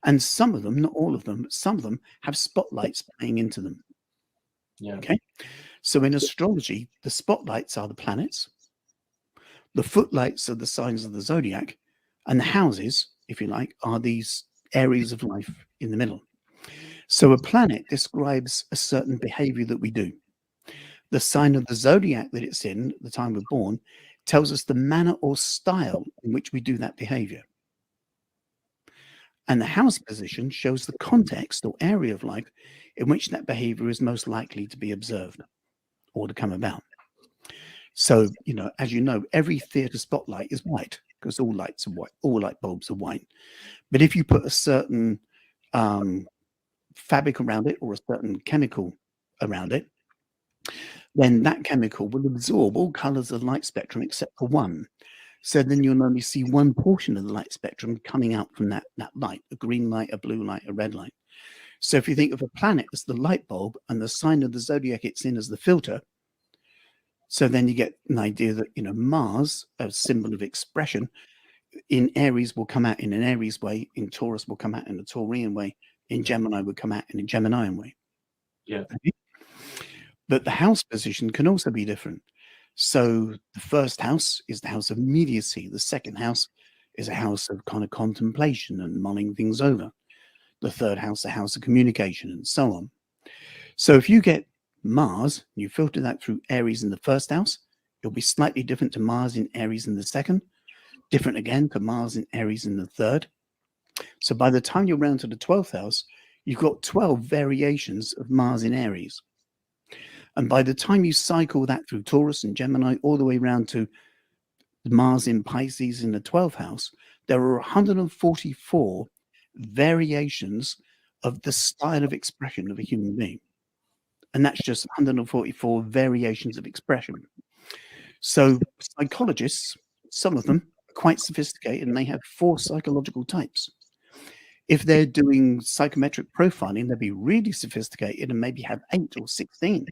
And some of them, not all of them, but some of them have spotlights playing into them. Yeah. Okay. So in astrology, the spotlights are the planets, the footlights are the signs of the zodiac, and the houses, if you like, are these areas of life in the middle. So a planet describes a certain behavior that we do. The sign of the zodiac that it's in at the time we're born tells us the manner or style in which we do that behavior. And the house position shows the context or area of life in which that behavior is most likely to be observed or to come about. So, as you know, every theatre spotlight is white because all lights are white, all light bulbs are white. But if you put a certain fabric around it or a certain chemical around it, then that chemical will absorb all colors of the light spectrum except for one. So then you'll only see one portion of the light spectrum coming out from that light, a green light, a blue light, a red light. So if you think of a planet as the light bulb and the sign of the zodiac it's in as the filter, so then you get an idea that, Mars, a symbol of expression, in Aries will come out in an Aries way, in Taurus will come out in a Taurian way, in Gemini would come out in a Geminian way. Yeah. Okay? But the house position can also be different. So the first house is the house of immediacy. The second house is a house of kind of contemplation and mulling things over. The third house, a house of communication, and so on. So if you get Mars, you filter that through Aries in the first house, it'll be slightly different to Mars in Aries in the second, different again to Mars in Aries in the third. So by the time you're round to the 12th house, you've got 12 variations of Mars in Aries. And by the time you cycle that through Taurus and Gemini all the way around to Mars in Pisces in the 12th house, there are 144 variations of the style of expression of a human being. And that's just 144 variations of expression. So psychologists, some of them are quite sophisticated, and they have 4 psychological types. If they're doing psychometric profiling, they'll be really sophisticated and maybe have 8 or 16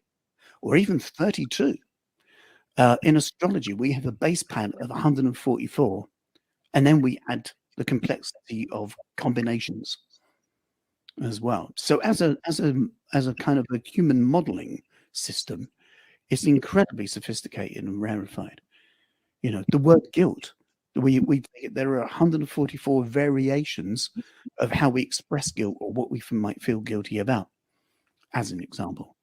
or even 32. In astrology, we have a base plan of 144, and then we add the complexity of combinations. as well. So as a kind of a human modeling system, it's incredibly sophisticated and rarefied. The word guilt, there are 144 variations of how we express guilt or what we might feel guilty about, as an example.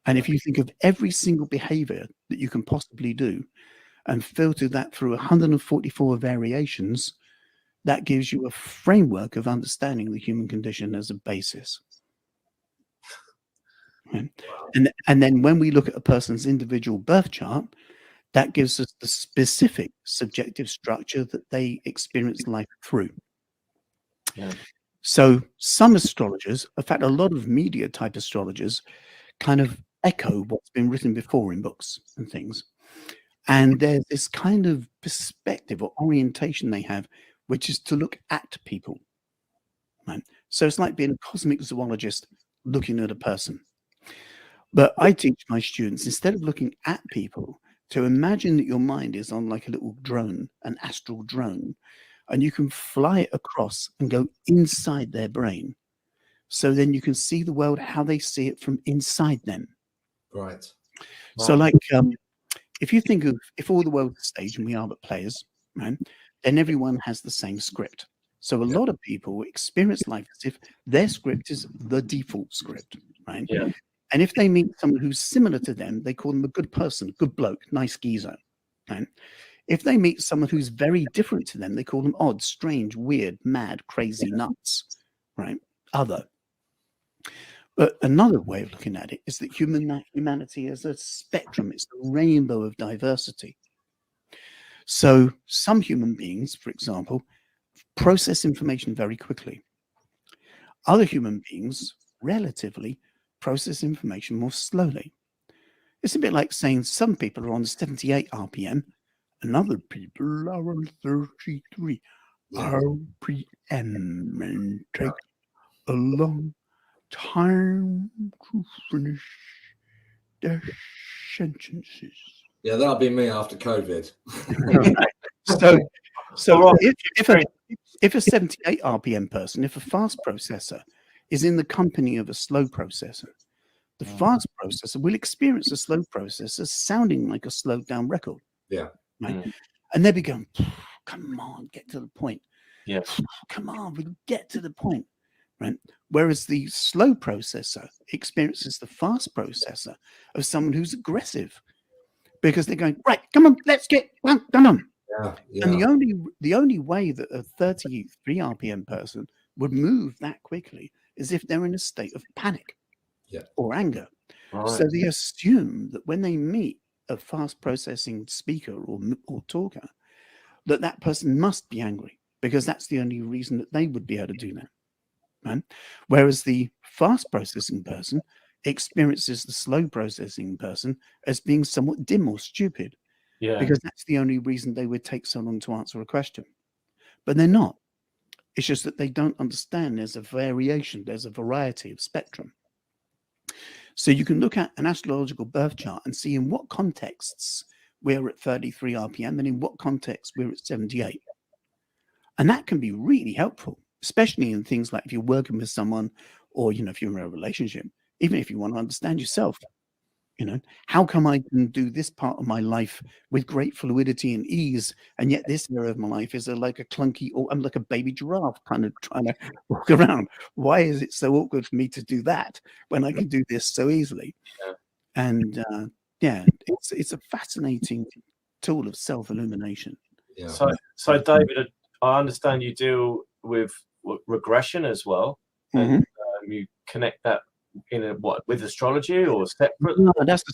And if you think of every single behavior that you can possibly do and filter that through 144 variations, that gives you a framework of understanding the human condition as a basis. And then when we look at a person's individual birth chart, that gives us the specific subjective structure that they experience life through. Yeah. So some astrologers, in fact, a lot of media type astrologers, kind of echo what's been written before in books and things. And there's this kind of perspective or orientation they have, which is to look at people. Right? So it's like being a cosmic zoologist looking at a person. But I teach my students, instead of looking at people, to imagine that your mind is on like a little drone, an astral drone, and you can fly it across and go inside their brain. So then you can see the world how they see it from inside them. Right. So like if you think of, if all the world's a stage and we are but players, right, then everyone has the same script. So a lot of people experience life as if their script is the default script, right? Yeah. And if they meet someone who's similar to them, they call them a good person, good bloke, nice geezer, right? If they meet someone who's very different to them, they call them odd, strange, weird, mad, crazy, nuts, right? Other. But another way of looking at it is that humanity is a spectrum. It's a rainbow of diversity. So some human beings, for example, process information very quickly. Other human beings, relatively, process information more slowly. It's a bit like saying some people are on 78 RPM and other people are on 33 RPM and take a long time to finish their sentences. Yeah, that'll be me after COVID. So if a 78 RPM person, if a fast processor is in the company of a slow processor, the fast processor will experience a slow processor sounding like a slowed down record. Yeah. Right? And they'll be going, come on, get to the point. Yeah. Come on, we'll get to the point. Right? Whereas the slow processor experiences the fast processor of someone who's aggressive because they're going, right, come on, let's get done. Yeah, yeah. And the only way that a 33 RPM person would move that quickly is if they're in a state of panic or anger. Right. So they assume that when they meet a fast processing speaker or talker, that person must be angry because that's the only reason that they would be able to do that. Right? Whereas the fast processing person experiences the slow processing person as being somewhat dim or stupid. Yeah. Because that's the only reason they would take so long to answer a question. But they're not. It's just that they don't understand there's a variation, there's a variety of spectrum. So you can look at an astrological birth chart and see in what contexts we're at 33 RPM and in what context we're at 78. And that can be really helpful, especially in things like if you're working with someone or, if you're in a relationship, even if you want to understand yourself. How come I can do this part of my life with great fluidity and ease, and yet this area of my life is like a clunky, or I'm like a baby giraffe kind of trying to walk around. Why is it so awkward for me to do that when I can do this so easily? Yeah. And it's a fascinating tool of self-illumination. Yeah. So David, I understand you deal with regression as well, and you connect that with astrology or separate? No, that's a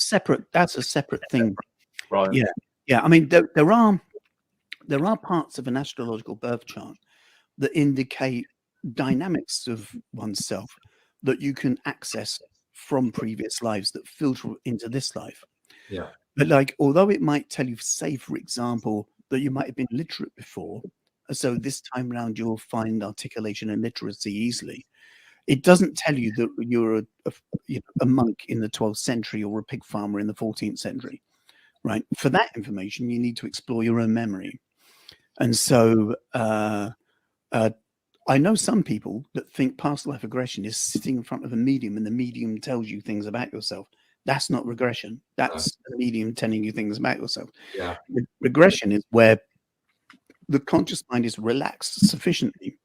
separate thing. Right. Yeah. I mean, there are parts of an astrological birth chart that indicate dynamics of oneself that you can access from previous lives that filter into this life. Yeah. But although it might tell you, say, for example, that you might have been literate before, so this time around you'll find articulation and literacy easily. It doesn't tell you that you're a monk in the 12th century or a pig farmer in the 14th century, right? For that information, you need to explore your own memory. And so I know some people that think past life regression is sitting in front of a medium and the medium tells you things about yourself. That's not regression. That's the medium telling you things about yourself. Yeah. Regression is where the conscious mind is relaxed sufficiently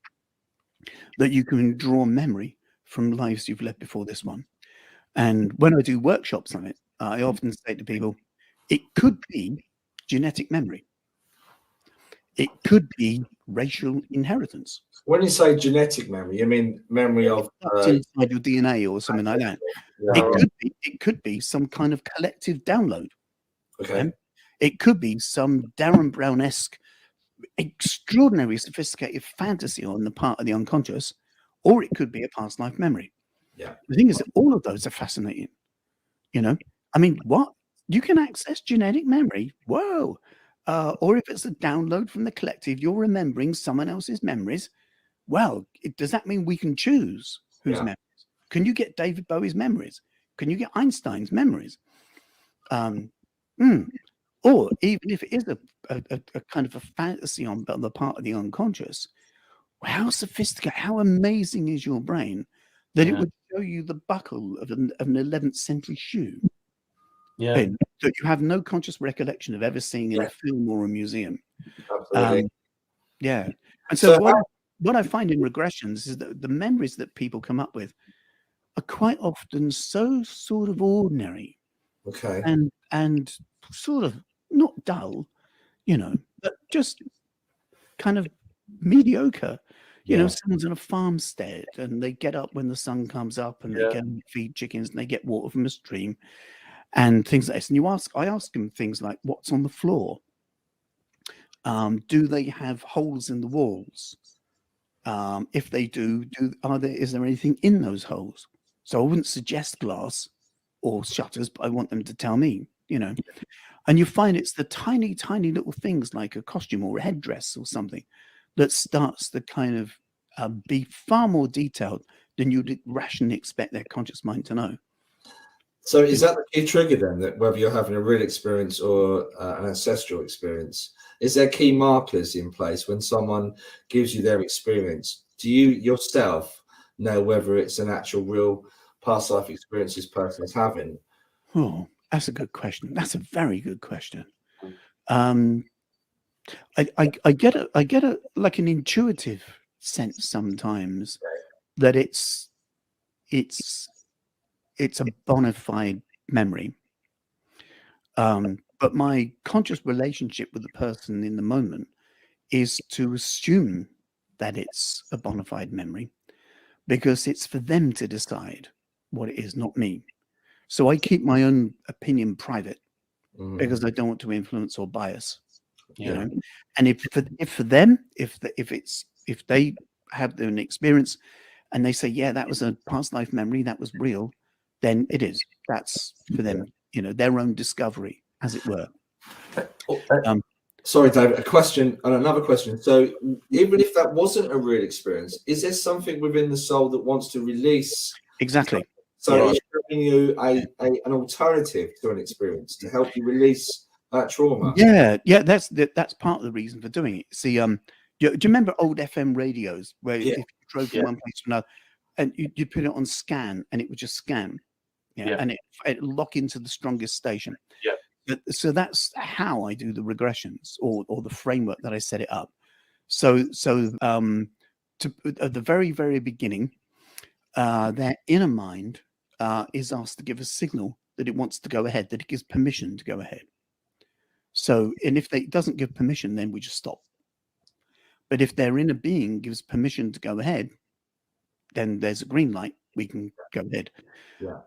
that you can draw memory from lives you've led before this one. And when I do workshops on it, I often say to people, it could be genetic memory. It could be racial inheritance. When you say genetic memory, you mean memory of inside your DNA or something like that. Yeah, It could be some kind of collective download. okay. It could be some Darren Brown-esque, extraordinarily sophisticated fantasy on the part of the unconscious, or it could be a past life memory. Yeah. The thing is that all of those are fascinating. I mean, what? You can access genetic memory. Whoa. Or if it's a download from the collective, you're remembering someone else's memories. Well, does that mean we can choose whose memories? Can you get David Bowie's memories? Can you get Einstein's memories? Or even if it is a kind of a fantasy on the part of the unconscious, how sophisticated, how amazing is your brain that it would show you the buckle of an 11th century shoe that you have no conscious recollection of ever seeing in a film or a museum. Absolutely. And so what I find in regressions is that the memories that people come up with are quite often so sort of ordinary, and sort of not dull, but just kind of mediocre. Someone's in a farmstead and they get up when the sun comes up and they go and feed chickens and they get water from a stream and things like this. And I ask them things like, what's on the floor? Do they have holes in the walls? If they do, is there anything in those holes? So I wouldn't suggest glass or shutters, but I want them to tell me, And you find it's the tiny, tiny little things like a costume or a headdress or something that starts to kind of be far more detailed than you'd rationally expect their conscious mind to know. So is that the key trigger then, that whether you're having a real experience or an ancestral experience, is there key markers in place when someone gives you their experience? Do you yourself know whether it's an actual real past life experience this person is having? Oh, that's a good question. That's a very good question. I get a like an intuitive sense sometimes that it's a bona fide memory. But my conscious relationship with the person in the moment is to assume that it's a bona fide memory because it's for them to decide what it is, not me. So I keep my own opinion private because I don't want to influence or bias. And if for them, if they have an experience and they say, yeah, that was a past life memory, that was real, then it is. That's for them, their own discovery, as it were. Sorry, David, a question and another question. So even if that wasn't a real experience, is there something within the soul that wants to release? Exactly. So it's giving you an alternative to an experience to help you release that trauma. Yeah, that's part of the reason for doing it. See, do you remember old FM radios where if you drove from one place to another and you'd put it on scan and it would just scan, and it lock into the strongest station. So that's how I do the regressions or the framework that I set it up. So at the very, very beginning, their inner mind is asked to give a signal that it wants to go ahead, that it gives permission to go ahead. So, and if it doesn't give permission, then we just stop. But if their inner being gives permission to go ahead, then there's a green light, we can go ahead.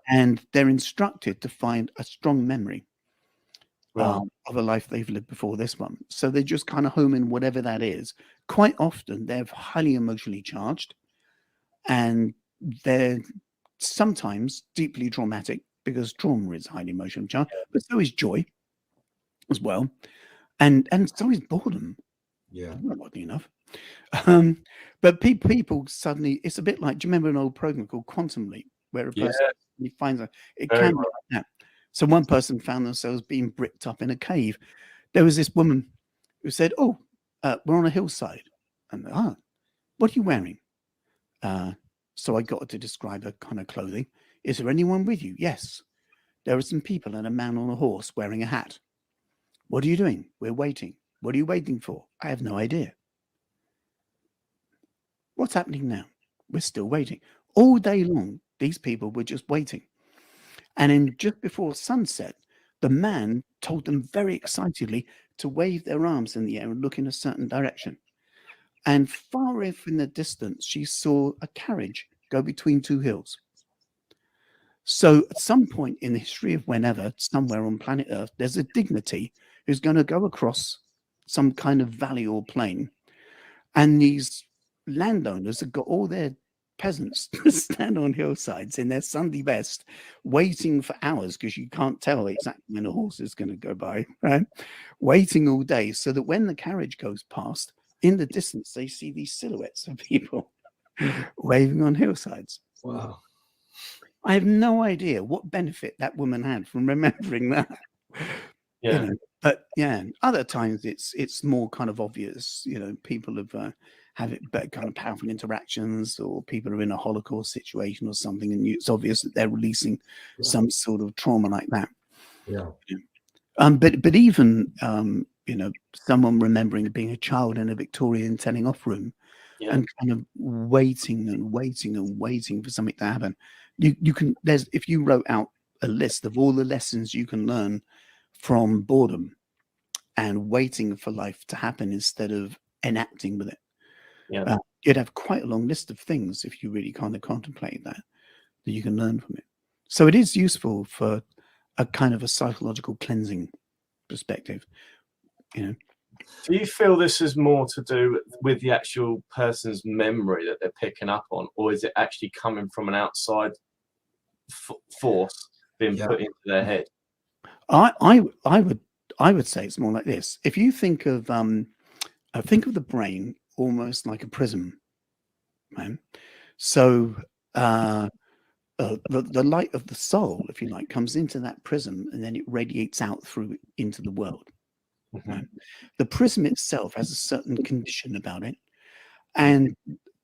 And they're instructed to find a strong memory of a life they've lived before this one. So they just kind of home in whatever that is. Quite often they're highly emotionally charged and they're sometimes deeply traumatic because trauma is highly emotionally charged, but so is joy as well. And so is boredom. Oddly enough. But people suddenly, it's a bit like, do you remember an old program called Quantum Leap, where a person finds it can be like that. So one person found themselves being bricked up in a cave. There was this woman who said, we're on a hillside. And what are you wearing? So I got her to describe her kind of clothing. Is there anyone with you? Yes. There are some people and a man on a horse wearing a hat. What are you doing? We're waiting. What are you waiting for? I have no idea. What's happening now? We're still waiting. All day long, these people were just waiting. And then just before sunset, the man told them very excitedly to wave their arms in the air and look in a certain direction. And far off in the distance, she saw a carriage go between two hills. So at some point in the history of whenever, somewhere on planet Earth, there's a dignity who's going to go across some kind of valley or plain. And these landowners have got all their peasants to stand on hillsides in their Sunday best, waiting for hours because you can't tell exactly when a horse is going to go by, right? Waiting all day so that when the carriage goes past, in the distance, they see these silhouettes of people waving on hillsides. Wow. I have no idea what benefit that woman had from remembering that. Yeah. You know, but yeah, other times it's more kind of obvious. You know, people have it better kind of powerful interactions, or people are in a Holocaust situation or something, and it's obvious that they're releasing some sort of trauma like that. Yeah. But even you know, someone remembering being a child in a Victorian telling off room and kind of waiting and waiting and waiting for something to happen. You can if you wrote out a list of all the lessons you can learn from boredom and waiting for life to happen instead of enacting with it, you'd have quite a long list of things if you really kind of contemplate that you can learn from it. So it is useful for a kind of a psychological cleansing perspective, you know. Do you feel this is more to do with the actual person's memory that they're picking up on, or is it actually coming from an outside force being put into their head? I would say it's more like this. If you think of the brain almost like a prism, right? So the light of the soul, if you like, comes into that prism and then it radiates out through into the world. Right? The prism itself has a certain condition about it, and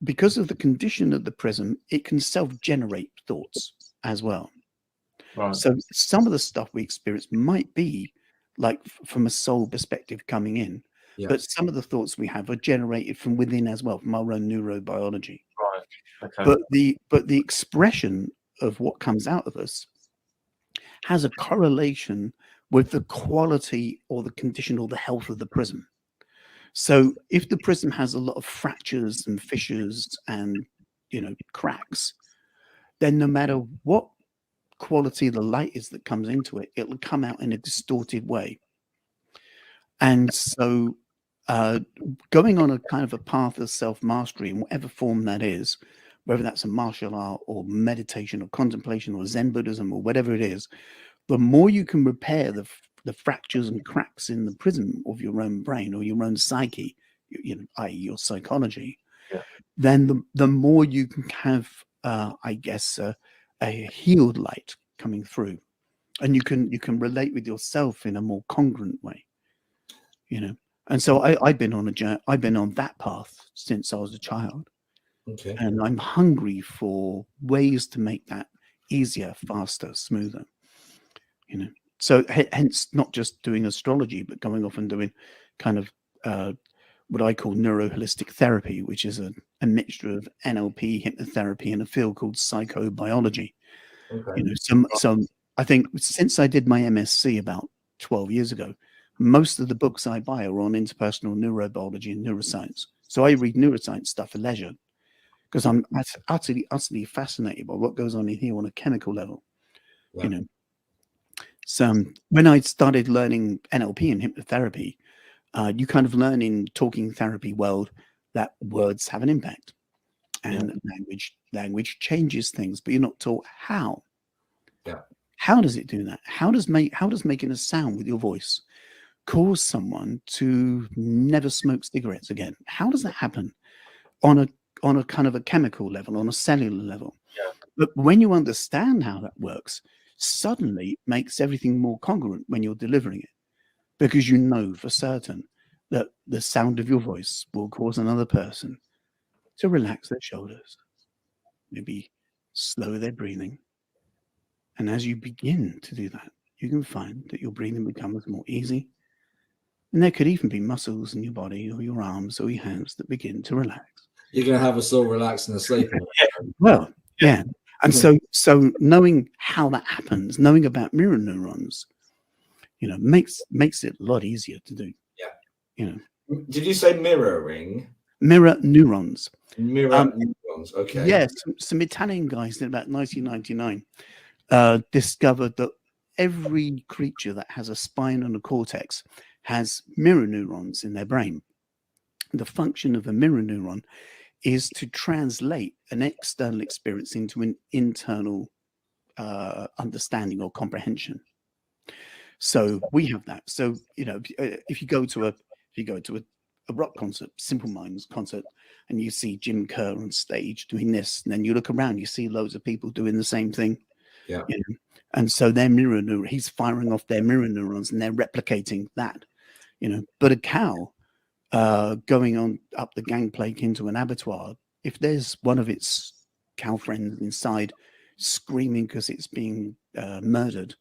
because of the condition of the prism, it can self-generate thoughts as well. Right. So some of the stuff we experience might be like from a soul perspective coming in, but some of the thoughts we have are generated from within as well, from our own neurobiology. Right. Okay. But the expression of what comes out of us has a correlation with the quality or the condition or the health of the prism. So if the prism has a lot of fractures and fissures and, you know, cracks, then no matter what quality the light is that comes into it, it'll come out in a distorted way. And so going on a kind of a path of self-mastery in whatever form that is, whether that's a martial art or meditation or contemplation or Zen Buddhism or whatever it is, the more you can repair the fractures and cracks in the prism of your own brain or your own psyche, you know, i.e. your psychology, then the more you can have, I guess, a healed light coming through, and you can relate with yourself in a more congruent way, you know. And so I've been on a journey. I've been on that path since I was a child, and I'm hungry for ways to make that easier, faster, smoother, you know. So hence not just doing astrology, but going off and doing kind of what I call neuroholistic therapy, which is a mixture of NLP, hypnotherapy, and a field called psychobiology. You know, some I think since I did my MSc about 12 years ago, most of the books I buy are on interpersonal neurobiology and neuroscience. So I read neuroscience stuff for leisure because I'm utterly fascinated by what goes on in here on a chemical level. You know, so when I started learning NLP and hypnotherapy, you kind of learn in talking therapy world that words have an impact, and language changes things, but you're not taught how. How does it do that? How does making a sound with your voice cause someone to never smoke cigarettes again? How does that happen on a kind of a chemical level, on a cellular level? But when you understand how that works, suddenly it makes everything more congruent when you're delivering it, because you know for certain that the sound of your voice will cause another person to relax their shoulders, maybe slow their breathing. And as you begin to do that, you can find that your breathing becomes more easy. And there could even be muscles in your body or your arms or your hands that begin to relax. You're going to have us all relaxing and sleeping. Well, yeah. And so knowing how that happens, knowing about mirror neurons, makes it a lot easier to do. Yeah. Did you say mirroring? Mirror neurons. Mirror neurons. Okay. Yes, some Italian guys in about 1999 discovered that every creature that has a spine and a cortex has mirror neurons in their brain. The function of a mirror neuron is to translate an external experience into an internal understanding or comprehension. So we have that. So if you go to a rock concert, Simple Minds concert, and you see Jim Kerr on stage doing this, and then you look around, you see loads of people doing the same thing. Yeah. And so their mirror neuron, he's firing off their mirror neurons, and they're replicating that. But a cow going on up the gangplank into an abattoir, if there's one of its cow friends inside screaming because it's being murdered,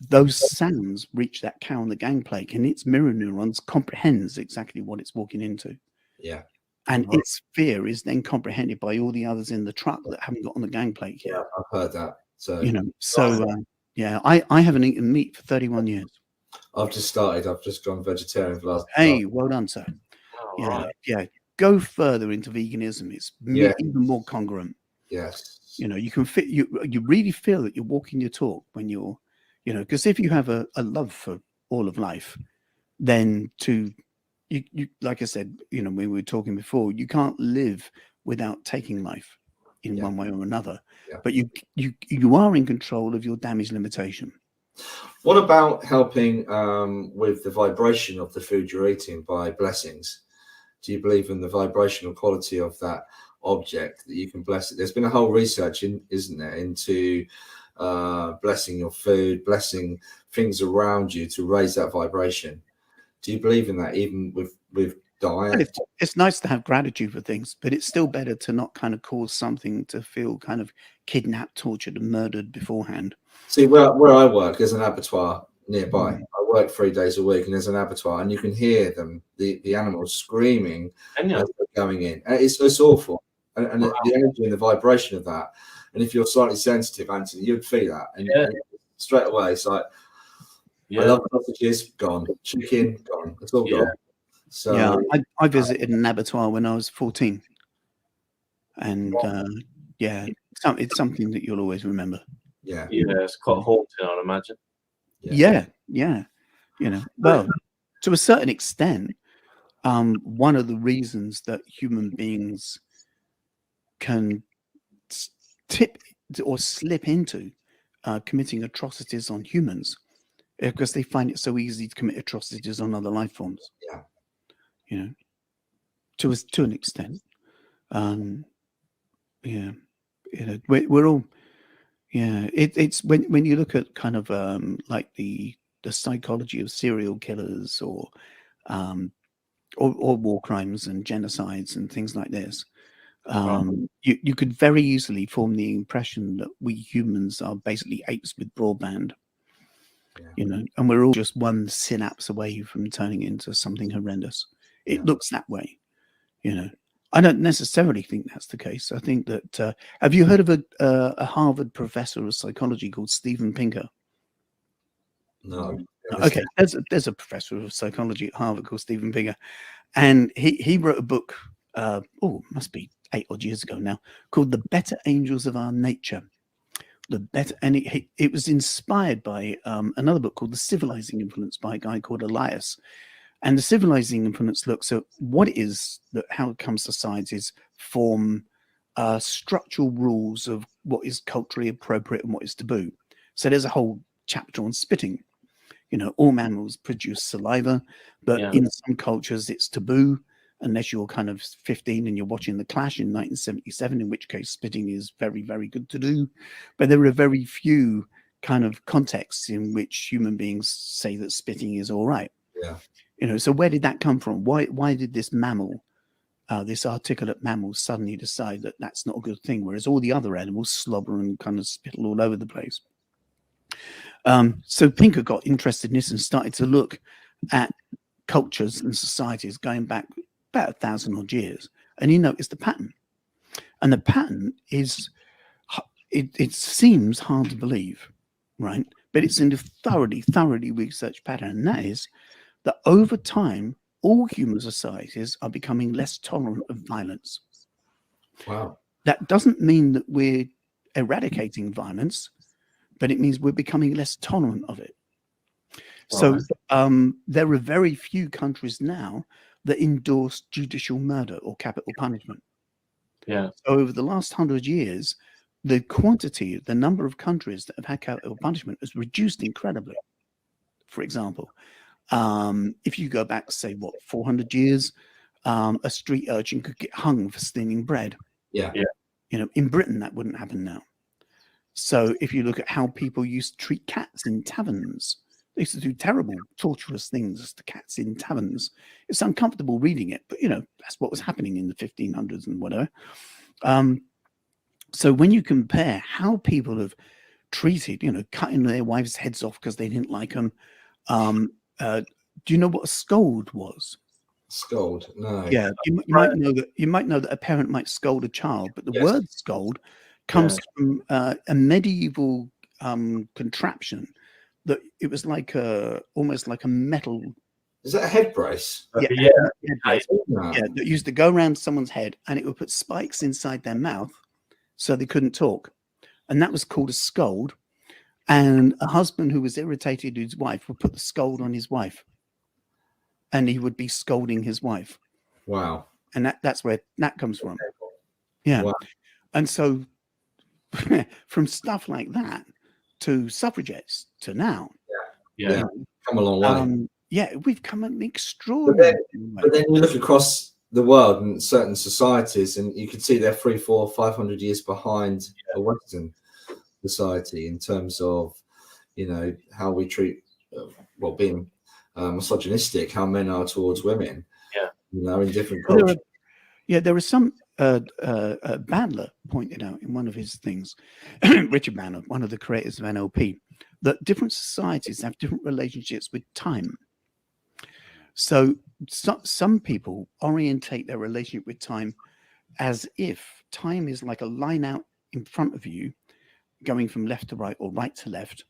those sounds reach that cow on the gangplank, and its mirror neurons comprehends exactly what it's walking into. Yeah. And its fear is then comprehended by all the others in the truck that haven't got on the gangplank yet. Yeah, I've heard that. So I haven't eaten meat for 31 years. I've just started. I've just gone vegetarian for the last. Hey, well done, sir. Yeah. Go further into veganism. It's even more congruent. Yes. You can fit. You really feel that you're walking your talk when you're, because if you have a love for all of life, then you like I said, when we were talking before, you can't live without taking life in one way or another. Yeah. But you are in control of your damage limitation. What about helping with the vibration of the food you're eating by blessings? Do you believe in the vibrational quality of that object, that you can bless it? There's been a whole research, isn't there, into blessing your food, blessing things around you to raise that vibration. Do you believe in that, even with diet? It's nice to have gratitude for things, but it's still better to not kind of cause something to feel kind of kidnapped, tortured, and murdered beforehand. See, where I work, there's an abattoir nearby. I work 3 days a week, and there's an abattoir, and you can hear them, the animals screaming as they're going in. And it's awful, and the energy and the vibration of that. And if you're slightly sensitive, Anthony, you'd feel that, and straight away it's like, I love sausages, gone. Chicken, gone. It's all gone. So I visited an abattoir when I was 14, and it's something that you'll always remember. Yeah, it's quite haunting, I'd imagine. Yeah. Well, to a certain extent, one of the reasons that human beings can tip or slip into committing atrocities on humans, because they find it so easy to commit atrocities on other life forms. To an extent. We're all. It's when you look at kind of like the psychology of serial killers or war crimes and genocides and things like this. You could very easily form the impression that we humans are basically apes with broadband. And we're all just one synapse away from turning into something horrendous. It looks that way, I don't necessarily think that's the case. I think that have you heard of a Harvard professor of psychology called Steven Pinker? No. Okay, there's a professor of psychology at Harvard called Steven Pinker, and he wrote a book. Must be 8 odd years ago now, called "The Better Angels of Our Nature." It was inspired by another book called "The Civilizing Influence" by a guy called Elias. And the civilizing influence looks at what it is, how it comes to sciences form structural rules of what is culturally appropriate and what is taboo. So there's a whole chapter on spitting. All mammals produce saliva, but in some cultures it's taboo unless you're kind of 15 and you're watching The Clash in 1977, in which case spitting is very, very good to do. But there are very few kind of contexts in which human beings say that spitting is all right. Yeah. So where did that come from? Why did this mammal this articulate mammals suddenly decide that that's not a good thing, whereas all the other animals slobber and kind of spittle all over the place. So Pinker got interested in this and started to look at cultures and societies going back about 1,000 odd years, and he noticed the pattern. And the pattern is, it seems hard to believe, right? But it's in a thoroughly researched pattern, and that is that over time, all human societies are becoming less tolerant of violence. Wow. That doesn't mean that we're eradicating violence, but it means we're becoming less tolerant of it. So there are very few countries now that endorse judicial murder or capital punishment. Yeah. So over the last 100 years, the number of countries that have had capital punishment has reduced incredibly. For example, if you go back, say, 400 years, a street urchin could get hung for stealing bread. Yeah. You know, in Britain, that wouldn't happen now. So if you look at how people used to treat cats in taverns, they used to do terrible, torturous things to cats in taverns. It's uncomfortable reading it, but, you know, that's what was happening in the 1500s and whatever. So when you compare how people have treated, you know, cutting their wives' heads off because they didn't like them. Do you know what a scold was? Scold? No. Yeah, you might know that. You might know that a parent might scold a child, but the Yes. word "scold" comes from a medieval contraption that it was like almost like a metal. Is that a head brace? Yeah, Yeah. head brace. Yeah, that used to go around someone's head, and it would put spikes inside their mouth so they couldn't talk, and that was called a scold. And a husband who was irritated with his wife would put the scold on his wife, and he would be scolding his wife. Wow. And that's where that comes from. Yeah. Wow. And so from stuff like that to suffragettes to now. Yeah. Come a long way. Yeah, we've come an extraordinary way. But then you look across the world and certain societies, and you can see they're 300, 400, 500 years behind a Western society in terms of, you know, how we treat, being misogynistic, how men are towards women. Yeah. You know, in different cultures. There was some Bandler pointed out in one of his things, Richard Bandler, one of the creators of NLP, that different societies have different relationships with time. So some people orientate their relationship with time as if time is like a line out in front of you, going from left to right or right to left,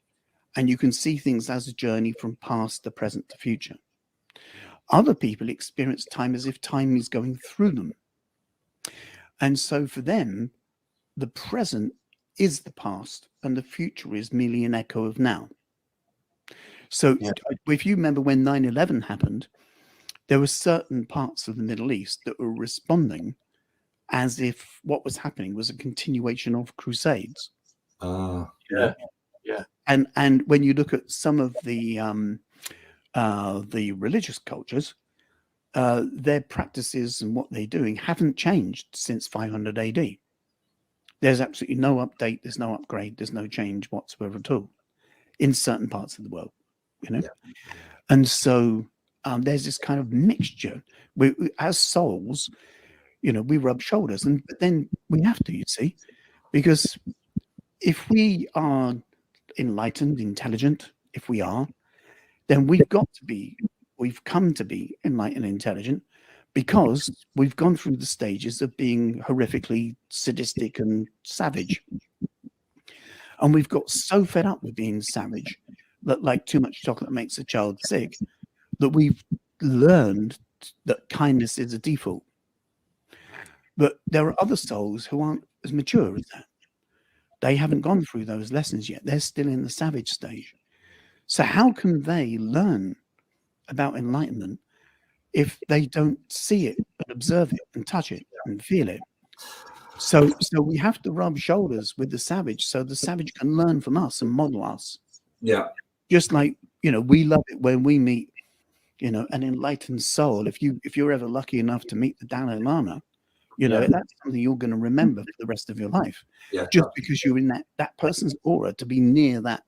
and you can see things as a journey from past to present to future. Other people experience time as if time is going through them. And so for them, the present is the past and the future is merely an echo of now. So if you remember when 9/11 happened, there were certain parts of the Middle East that were responding as if what was happening was a continuation of crusades. Yeah. And when you look at some of the religious cultures, their practices and what they're doing haven't changed since 500 AD. There's absolutely no update, there's no upgrade, there's no change whatsoever at all in certain parts of the world, you know. And so there's this kind of mixture. We as souls, you know, we rub shoulders, but then we have to, you see, because if we are enlightened, intelligent, if we are, then we've come to be enlightened and intelligent because we've gone through the stages of being horrifically sadistic and savage. And we've got so fed up with being savage that, like, too much chocolate makes a child sick, that we've learned that kindness is a default. But there are other souls who aren't as mature as that. They haven't gone through those lessons yet. They're still in the savage stage. So how can they learn about enlightenment if they don't see it and observe it and touch it and feel it? So we have to rub shoulders with the savage so the savage can learn from us and model us. Yeah. Just like, you know, we love it when we meet, you know, an enlightened soul. If you're ever lucky enough to meet the Dalai Lama, you know, that's something you're going to remember for the rest of your life. Yeah. Just because you're in that person's aura, to be near that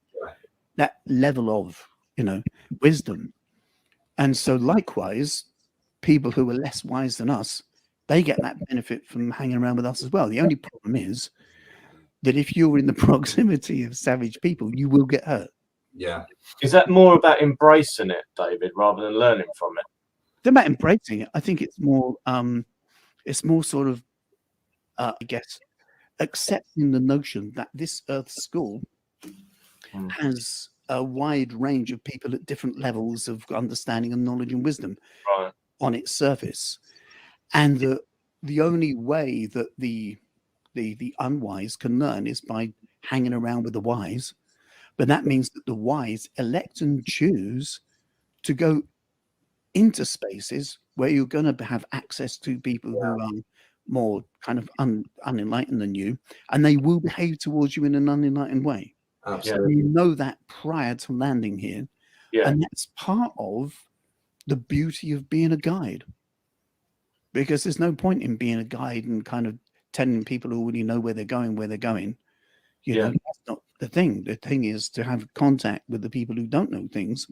level of, you know, wisdom. And so likewise, people who are less wise than us they get that benefit from hanging around with us as well. The only problem is that if you're in the proximity of savage people, you will get hurt. Yeah. Is that more about embracing it, David, rather than learning from it? It's about embracing it. I think it's more sort of, I guess, accepting the notion that this Earth school has a wide range of people at different levels of understanding and knowledge and wisdom on its surface, and that the only way that the unwise can learn is by hanging around with the wise. But that means that the wise elect and choose to go into spaces where you're going to have access to people who are more kind of unenlightened than you, and they will behave towards you in an unenlightened way. Absolutely. You know that prior to landing here, and that's part of the beauty of being a guide, because there's no point in being a guide and kind of telling people who already know where they're going. You know, that's not the thing. The thing is to have contact with the people who don't know things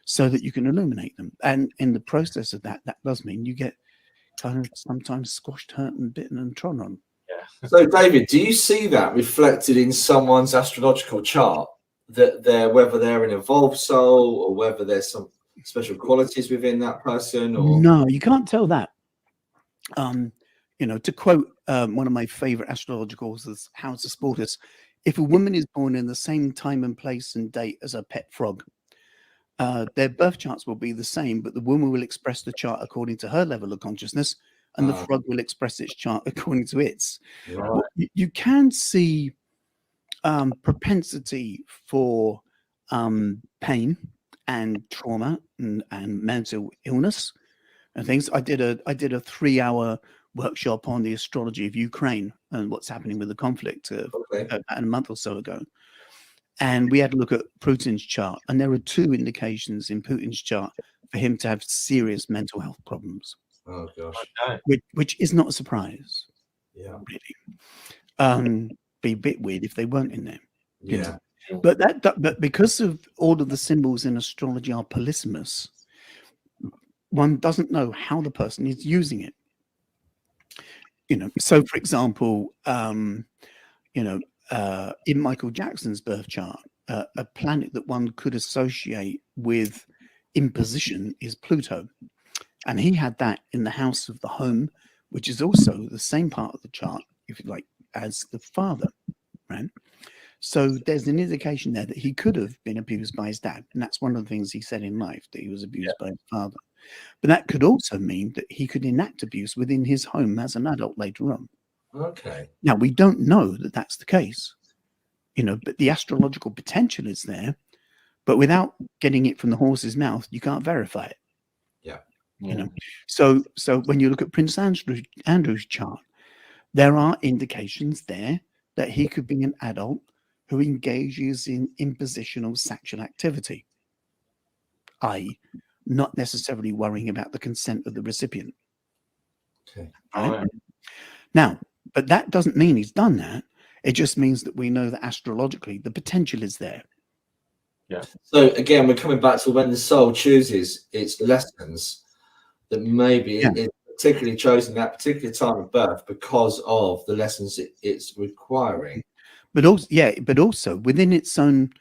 so that you can illuminate them. And in the process of that, that does mean you get kind of sometimes squashed, hurt, and bitten and trodden on. Yeah. So, David, do you see that reflected in someone's astrological chart? That whether they're an evolved soul or whether there's some special qualities within that person? Or no, you can't tell that. You know, to quote one of my favorite astrological authors, Howard Sportus, if a woman is born in the same time and place and date as a pet frog, their birth charts will be the same, but the woman will express the chart according to her level of consciousness, and the frog will express its chart according to its. Right. You can see propensity for pain and trauma and mental illness and things. I did a 3-hour workshop on the astrology of Ukraine and what's happening with the conflict about a month or so ago. And we had to look at Putin's chart, and there are 2 indications in Putin's chart for him to have serious mental health problems. Oh gosh. Which is not a surprise. Yeah. Really. Be a bit weird if they weren't in there. Yeah. You know? But because of all of the symbols in astrology are polysemous, one doesn't know how the person is using it. You know, so for example, you know, in Michael Jackson's birth chart, a planet that one could associate with imposition is Pluto. And he had that in the house of the home, which is also the same part of the chart, if you like, as the father, right? So there's an indication there that he could have been abused by his dad. And that's one of the things he said in life, that he was abused by his father. But that could also mean that he could enact abuse within his home as an adult later on. Okay. Now, we don't know that that's the case, you know, but the astrological potential is there. But without getting it from the horse's mouth, you can't verify it. Yeah. You know, so when you look at Prince Andrew's chart, there are indications there that he could be an adult who engages in impositional sexual activity, i.e., not necessarily worrying about the consent of the recipient. Okay. Right? Now, but that doesn't mean he's done that. It just means that we know that astrologically the potential is there. Yeah. So again, we're coming back to when the soul chooses its lessons, that maybe it's particularly chosen that particular time of birth because of the lessons it's requiring. But also within its own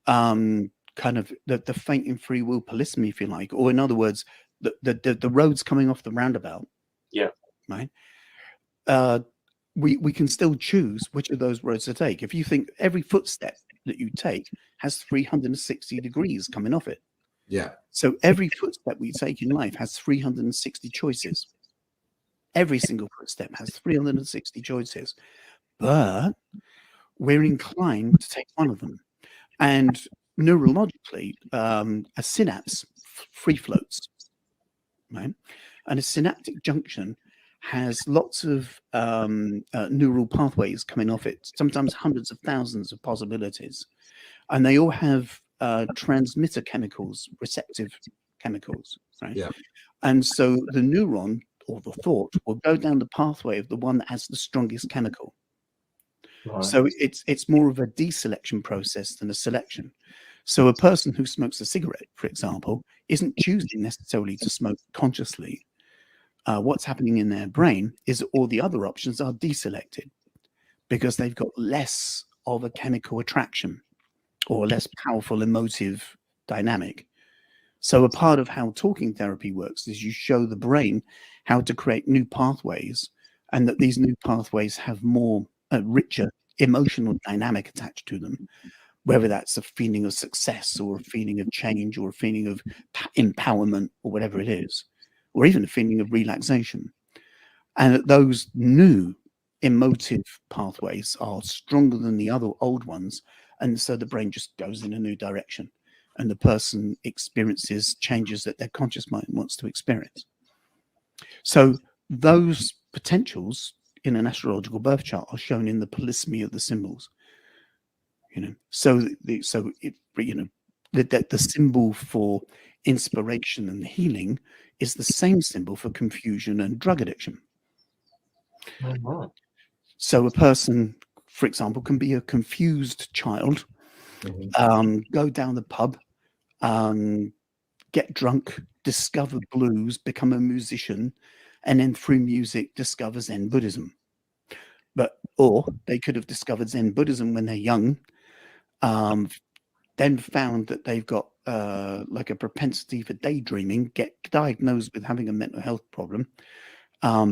kind of the faint and free will polysemy, if you like, or in other words, the roads coming off the roundabout. Yeah. Right. We can still choose which of those roads to take. If you think every footstep that you take has 360 degrees coming off it. Yeah. So every footstep we take in life has 360 choices. Every single footstep has 360 choices, but we're inclined to take one of them. And neurologically, a synapse free floats, right? And a synaptic junction has lots of neural pathways coming off it, sometimes hundreds of thousands of possibilities. And they all have transmitter chemicals, receptive chemicals, right? Yeah. And so the neuron or the thought will go down the pathway of the one that has the strongest chemical. Right. So it's more of a deselection process than a selection. So a person who smokes a cigarette, for example, isn't choosing necessarily to smoke consciously. what's happening in their brain is all the other options are deselected because they've got less of a chemical attraction or less powerful emotive dynamic. So a part of how talking therapy works is you show the brain how to create new pathways, and that these new pathways have more richer emotional dynamic attached to them, whether that's a feeling of success or a feeling of change or a feeling of empowerment or whatever it is, or even a feeling of relaxation. And that those new emotive pathways are stronger than the other old ones. And so the brain just goes in a new direction and the person experiences changes that their conscious mind wants to experience. So those potentials in an astrological birth chart are shown in the polysemy of the symbols. So the symbol for inspiration and healing is the same symbol for confusion and drug addiction. Mm-hmm. So a person, for example, can be a confused child, go down the pub, get drunk, discover blues, become a musician, and then through music discover Zen Buddhism. Or they could have discovered Zen Buddhism when they're young, then found that they've got like a propensity for daydreaming, get diagnosed with having a mental health problem,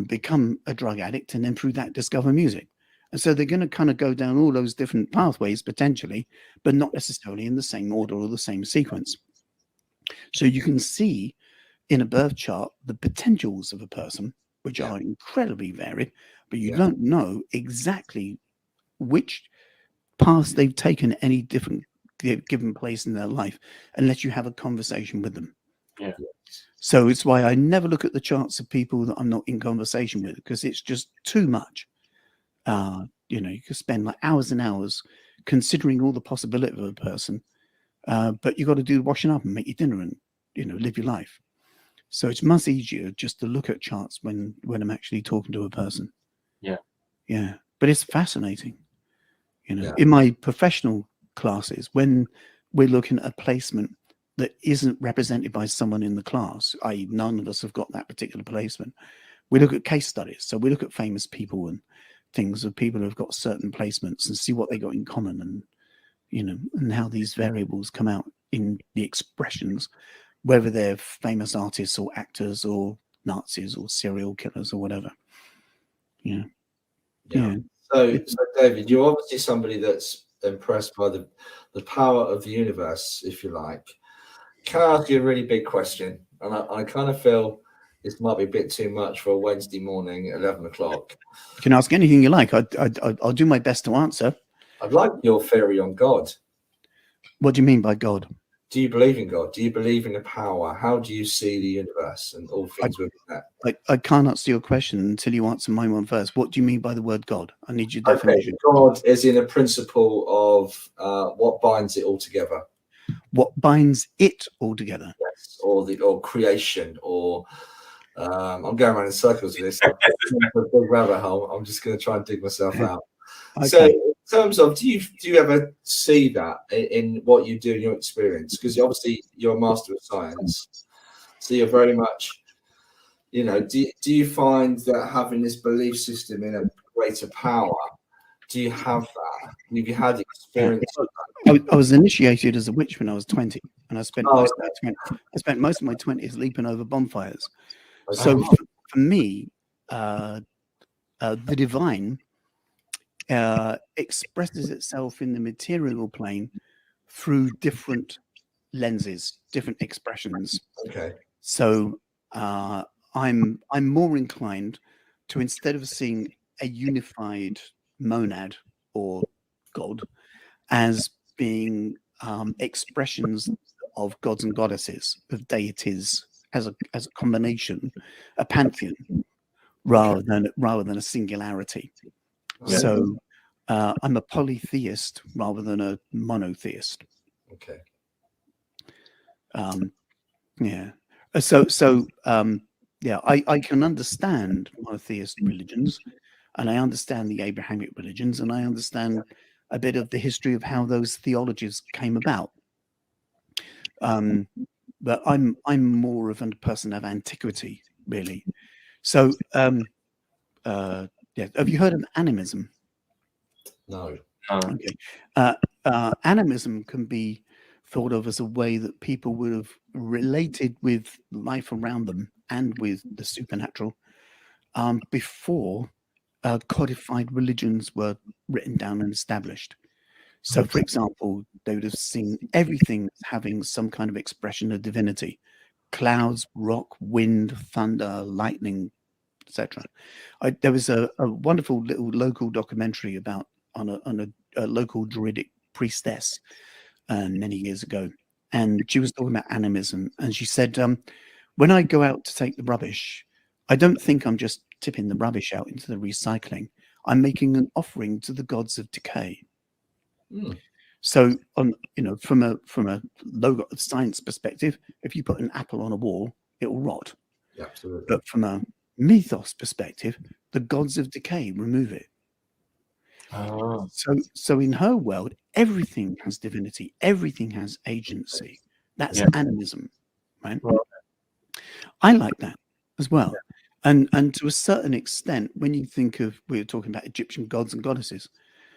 become a drug addict, and then through that discover music. And so they're going to kind of go down all those different pathways potentially, but not necessarily in the same order or the same sequence. So you can see in a birth chart the potentials of a person, which are incredibly varied, but you don't know exactly which paths they've taken at any different given place in their life unless you have a conversation with them. Yeah. So it's why I never look at the charts of people that I'm not in conversation with, because it's just too much. You could spend like hours and hours considering all the possibility of a person, but you've got to do the washing up and make your dinner and live your life. So it's much easier just to look at charts when I'm actually talking to a person. Yeah, but it's fascinating. In my professional classes, when we're looking at a placement that isn't represented by someone in the class, i.e. none of us have got that particular placement, we look at case studies. So we look at famous people and things of people who've got certain placements and see what they got in common, and and how these variables come out in the expressions, whether they're famous artists or actors or Nazis or serial killers or whatever. So David, you're obviously somebody that's impressed by the power of the universe, if you like. Can I ask you a really big question? And I kind of feel this might be a bit too much for a Wednesday morning at 11 o'clock. You can ask anything you like. I'll do my best to answer. I'd like your theory on God. What do you mean by God? Do you believe in God? Do you believe in a power? How do you see the universe and all things within that? I can't answer your question until you answer my one first. What do you mean by the word God? I need your definition. God is in a principle of what binds it all together. What binds it all together? Yes, or creation, or I'm going around in circles with this. I'm a big rabbit hole. I'm just going to try and dig myself out. Okay. So, in terms of, do you ever see that in what you do in your experience? Because obviously you're a master of science, so you're very much, do you find that having this belief system in a greater power, do you have that? Have you had experience? I was initiated as a witch when I was 20, and I spent most of my 20s leaping over bonfires. So for me, the divine expresses itself in the material plane through different lenses, different expressions. Okay. So I'm more inclined to, instead of seeing a unified monad or God as being expressions of gods and goddesses, of deities, as a combination, a pantheon, rather than a singularity. Yeah. So I'm a polytheist rather than a monotheist. Okay. I can understand monotheist religions, and I understand the Abrahamic religions, and I understand a bit of the history of how those theologies came about. But I'm more of a person of antiquity, really. So, yeah, have you heard of animism? No. Okay. Animism can be thought of as a way that people would have related with life around them and with the supernatural before codified religions were written down and established. So, for example, they would have seen everything as having some kind of expression of divinity: clouds, rock, wind, thunder, lightning, etc. There was a wonderful little local documentary about on a local druidic priestess many years ago, and she was talking about animism, and she said, when I go out to take the rubbish, I don't think I'm just tipping the rubbish out into the recycling. I'm making an offering to the gods of decay. So, from a logo science perspective, if you put an apple on a wall, it will rot. Yeah, absolutely. But from a mythos perspective, the gods of decay remove it. Oh. So in her world, everything has divinity, everything has agency. That's animism, right? I like that as well. And to a certain extent, when you think of, we were talking about Egyptian gods and goddesses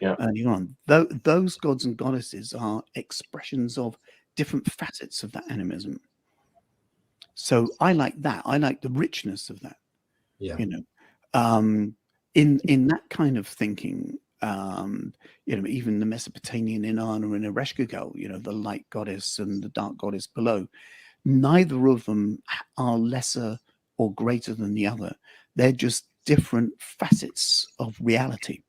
earlier on, those gods and goddesses are expressions of different facets of that animism. So I like that. I like the richness of that. Yeah. In that kind of thinking, even the Mesopotamian Inanna and Ereshkigal, the light goddess and the dark goddess below, neither of them are lesser or greater than the other. They're just different facets of reality.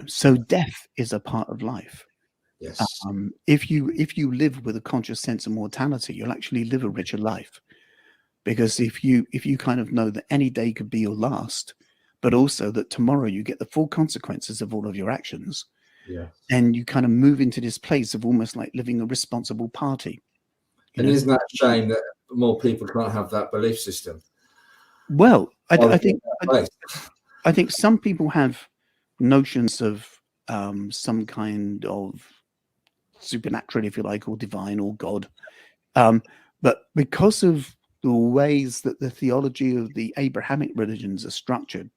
So death is a part of life. Yes. If you live with a conscious sense of mortality, you'll actually live a richer life. Because if you kind of know that any day could be your last, but also that tomorrow you get the full consequences of all of your actions, and you kind of move into this place of almost like living a responsible party. And isn't that a shame that more people can't have that belief system? Well, I think some people have notions of some kind of supernatural, if you like, or divine or God, but because of the ways that the theology of the Abrahamic religions are structured,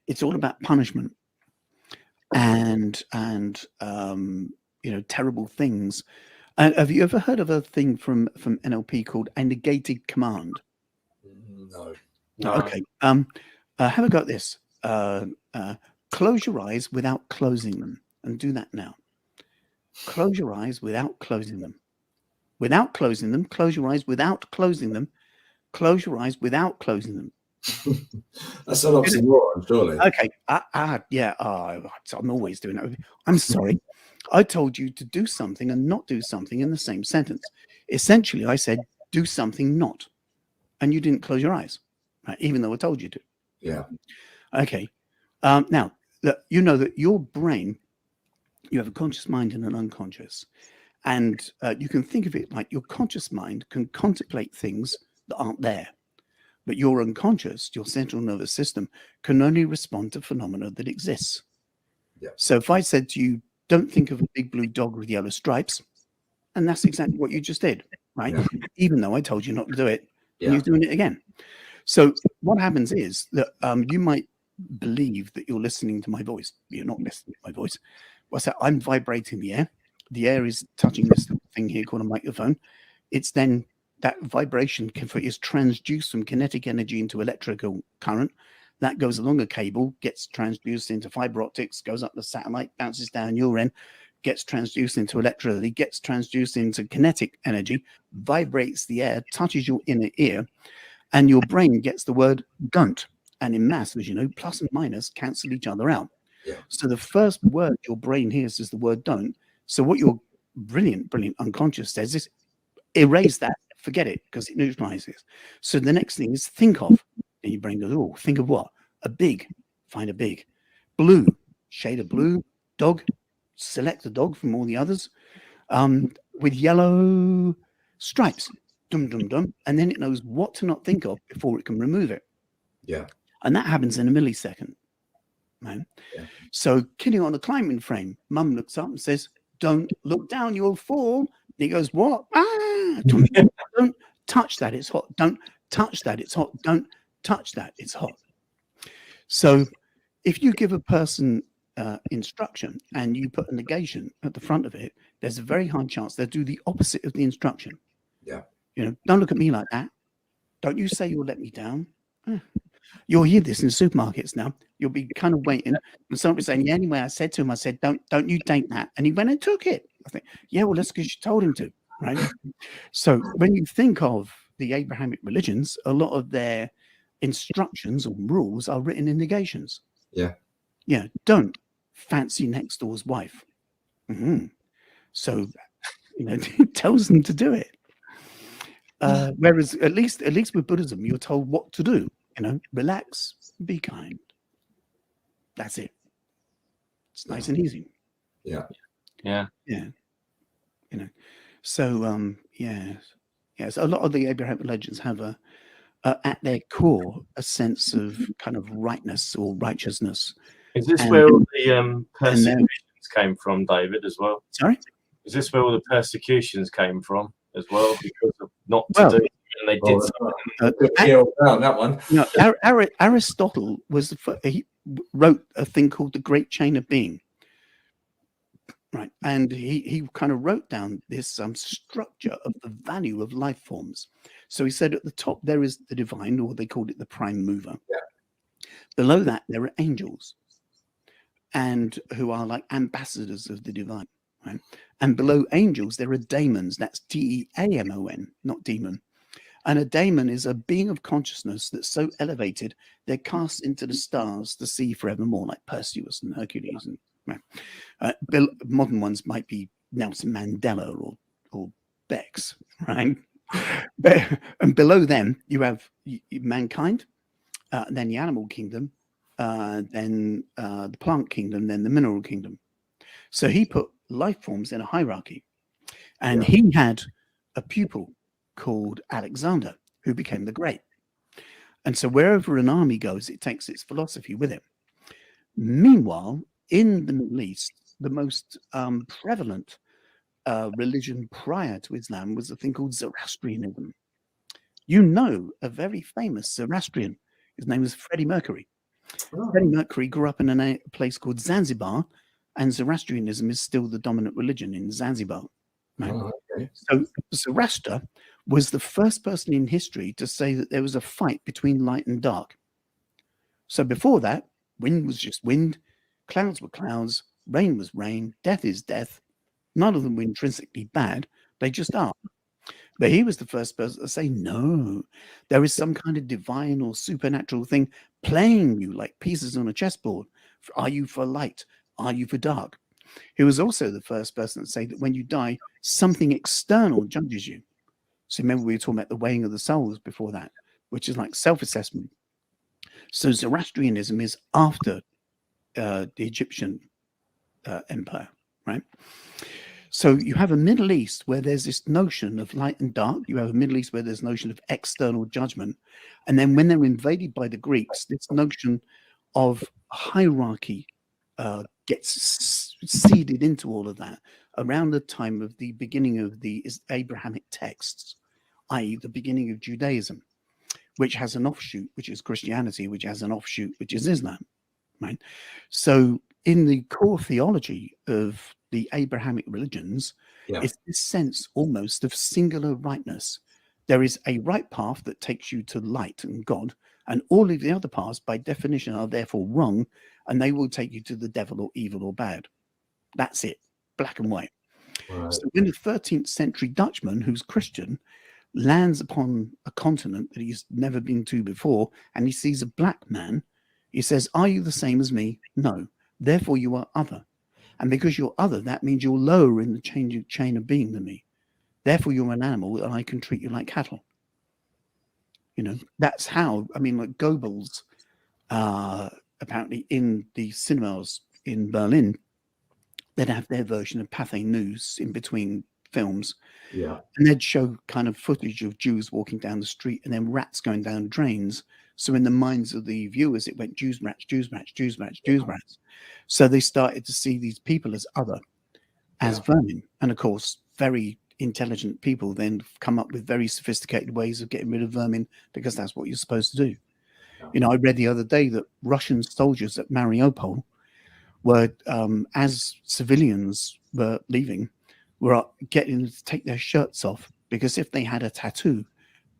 it's all about punishment and terrible things. And have you ever heard of a thing from NLP called a negated command? No. Okay. Have a go at this. Close your eyes without closing them, and do that now. Close your eyes without closing them. Without closing them. Close your eyes without closing them. Close your eyes without closing them. That's an oxymoron, surely. Okay. Yeah. I'm always doing that. I'm sorry. I told you to do something and not do something in the same sentence. Essentially, I said, do something not. And you didn't close your eyes, right? Even though I told you to. Yeah. Okay. Now, you know that your brain, you have a conscious mind and an unconscious. And you can think of it like your conscious mind can contemplate things that aren't there. But your unconscious, your central nervous system, can only respond to phenomena that exists. Yeah. So if I said to you, don't think of a big blue dog with yellow stripes, and that's exactly what you just did, right? Yeah. Even though I told you not to do it, and you're doing it again. So what happens is that you might believe that you're listening to my voice. You're not listening to my voice. What's that? I'm vibrating the air. The air is touching this thing here called a microphone. It's then that vibration is transduced from kinetic energy into electrical current. That goes along a cable, gets transduced into fiber optics, goes up the satellite, bounces down your end, gets transduced into electricity, gets transduced into kinetic energy, vibrates the air, touches your inner ear, and your brain gets the word don't. And in maths, as you know, plus and minus cancel each other out. Yeah. So the first word your brain hears is the word don't. So what your brilliant unconscious says is erase that, forget it, because it neutralizes. So the next thing is think of. And your brain goes, oh, think of what? A big, find a big. Blue, shade of blue. Dog, select the dog from all the others. With yellow stripes, dum, dum, dum. And then it knows what to not think of before it can remove it. Yeah. And that happens in a millisecond. Right? Yeah. So kidding on a climbing frame, mum looks up and says, don't look down, you'll fall. And he goes, what? Don't touch that, it's hot. Don't touch that, it's hot. Don't touch that, it's hot. So if you give a person instruction and you put a negation at the front of it, there's a very high chance they'll do the opposite of the instruction. Yeah. You know, don't look at me like that. Don't you say you'll let me down. You'll hear this in supermarkets now. You'll be kind of waiting, and somebody saying, "Yeah, anyway, I said to him, I said, don't you take that," and he went and took it. I think, yeah, well, that's because you told him to, right? So when you think of the Abrahamic religions, a lot of their instructions or rules are written in negations. Yeah. Yeah, don't fancy next door's wife. So, you know, it tells them to do it. Whereas at least with Buddhism, you're told what to do. You know, relax, be kind. That's it. It's nice and easy. Yeah. Yeah. You know, so yes, a lot of the Abrahamic legends have at their core a sense of kind of rightness or righteousness. Is this where all the persecutions came from, David, as well? Sorry? Is this where all the persecutions came from as well? Because of not to do it, and they did something. That one. You know, Aristotle was he wrote a thing called the Great Chain of Being. Right. And he kind of wrote down this structure of the value of life forms. So he said at the top there is the divine, or they called it the prime mover. Yeah. Below that there are angels, and who are like ambassadors of the divine. Right. And below angels there are daemons. That's D-E-A-M-O-N, not demon. And a daemon is a being of consciousness that's so elevated they're cast into the stars to see forevermore, like Perseus and Hercules. And modern ones might be Nelson Mandela or Bex, right? And below them you have mankind, then the animal kingdom, then the plant kingdom, then the mineral kingdom. So he put life forms in a hierarchy, and he had a pupil called Alexander, who became the Great. And so wherever an army goes, it takes its philosophy with it. Meanwhile, in the Middle East, the most prevalent religion prior to Islam was a thing called Zoroastrianism. You know, a very famous Zoroastrian. His name was Freddie Mercury. Freddie Mercury grew up in a place called Zanzibar, and Zoroastrianism is still the dominant religion in Zanzibar. Right? Okay. So Zoroaster was the first person in history to say that there was a fight between light and dark. So before that, wind was just wind, clouds were clouds, rain was rain, death is death. None of them were intrinsically bad. They just are. But he was the first person to say, no, there is some kind of divine or supernatural thing playing you like pieces on a chessboard. Are you for light? Are you for dark? He was also the first person to say that when you die, something external judges you. So remember we were talking about the weighing of the souls before that, which is like self-assessment. So Zoroastrianism is after the Egyptian empire, right? So you have a Middle East where there's this notion of light and dark. You have a Middle East where there's notion of external judgment. And then when they're invaded by the Greeks, this notion of hierarchy gets seeded into all of that around the time of the beginning of the Abrahamic texts, i.e. the beginning of Judaism, which has an offshoot, which is Christianity, which has an offshoot, which is Islam, right? So in the core theology of the Abrahamic religions, it's this sense almost of singular rightness. There is a right path that takes you to light and God, and all of the other paths by definition are therefore wrong, and they will take you to the devil or evil or bad. That's it, black and white. Right. So when the 13th century Dutchman, who's Christian, lands upon a continent that he's never been to before, and he sees a black man, he says, are you the same as me? No. Therefore you are other. And because you're other, that means you're lower in the chain of being than me. Therefore you're an animal, and I can treat you like cattle. You know, that's how, I mean, like Goebbels, apparently in the cinemas in Berlin, they'd have their version of Pathé News in between films. Yeah. And they'd show kind of footage of Jews walking down the street and then rats going down drains. So in the minds of the viewers, it went Jews, rats, Jews, rats, Jews, rats, Jews, rats. So they started to see these people as other, as vermin. And of course, very intelligent people then come up with very sophisticated ways of getting rid of vermin, because that's what you're supposed to do. Yeah. I read the other day that Russian soldiers at Mariupol were, as civilians were leaving, were getting to take their shirts off, because if they had a tattoo,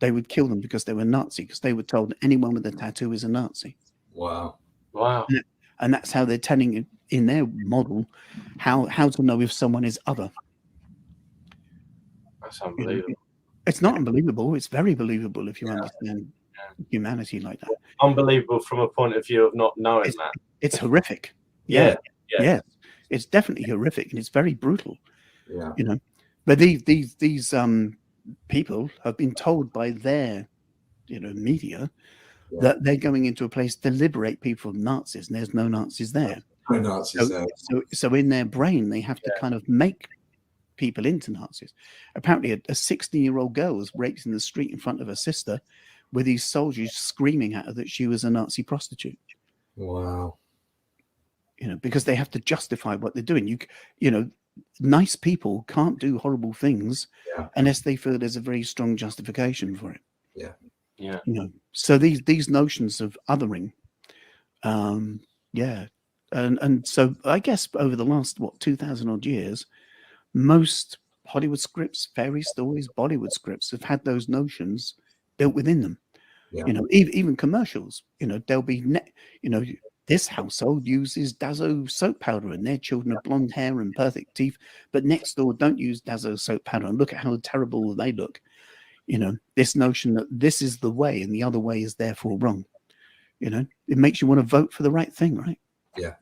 they would kill them because they were Nazi, because they were told that anyone with a tattoo is a Nazi. Wow. Wow. And that's how they're telling in their model how to know if someone is other. That's unbelievable. It's not unbelievable. It's very believable if you understand humanity like that. Unbelievable from a point of view of not knowing that. It's horrific. Yeah. It's definitely horrific, and it's very brutal. Yeah. But these people have been told by their media that they're going into a place to liberate people from Nazis, and there's no Nazis there. No Nazis there. So in their brain, they have to kind of make people into Nazis. Apparently, a 16-year-old girl was raped in the street in front of her sister, with these soldiers screaming at her that she was a Nazi prostitute. Wow. Because they have to justify what they're doing. Nice people can't do horrible things unless they feel there's a very strong justification for it. Yeah. So these notions of othering, and so I guess over the last 2,000 odd years, most Hollywood scripts, fairy stories, Bollywood scripts have had those notions built within them. Yeah. Even commercials. There'll be this household uses Dazo soap powder and their children have blonde hair and perfect teeth, but next door don't use Dazo soap powder, and look at how terrible they look. This notion that this is the way and the other way is therefore wrong. It makes you want to vote for the right thing, right? Yeah.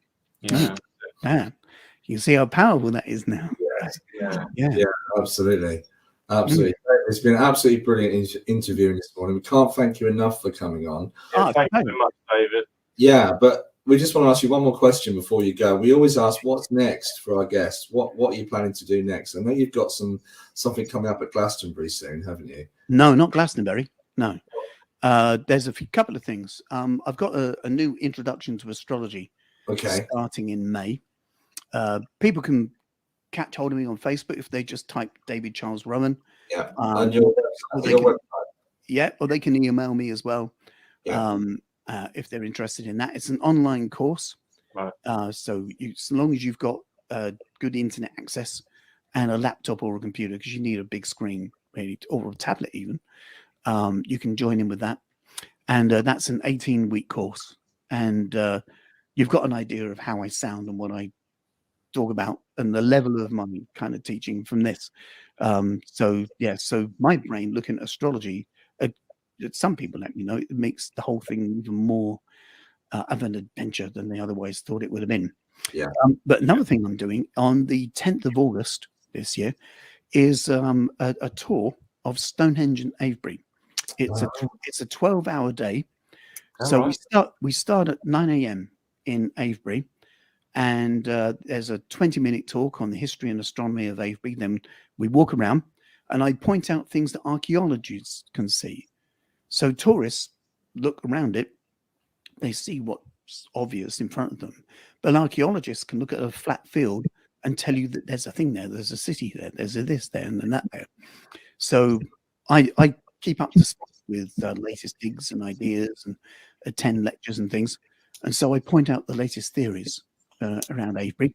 You see how powerful that is now. Yeah, absolutely. It's been absolutely brilliant interviewing this morning. We can't thank you enough for coming on. Thank you very much, David. Yeah, but we just want to ask you one more question before you go. We always ask, what's next for our guests? What are you planning to do next? I know you've got something coming up at Glastonbury soon, haven't you? No, not Glastonbury. No. There's a couple of things. I've got a new introduction to astrology starting in May. People can catch hold of me on Facebook if they just type David Charles Rowan. Yeah. Or they can email me as well. Yeah. If they're interested in that. It's an online course. Right. So as long as you've got good internet access and a laptop or a computer, because you need a big screen, really, or a tablet even, you can join in with that. And that's an 18-week course. And you've got an idea of how I sound and what I talk about and the level of my kind of teaching from this. So my brain looking at astrology, some people let me know, it makes the whole thing even more of an adventure than they otherwise thought it would have been. Yeah. But another thing I'm doing on the 10th of August this year is a tour of Stonehenge and Avebury. It's a 12-hour day. So we start at 9 a.m. in Avebury, and there's a 20-minute talk on the history and astronomy of Avebury. Then we walk around, and I point out things that archaeologists can see. So tourists look around it, they see what's obvious in front of them. But archaeologists can look at a flat field and tell you that there's a thing there, there's a city there, there's a this there, and then that there. So I keep up to speed with latest digs and ideas and attend lectures and things. And so I point out the latest theories around Avebury.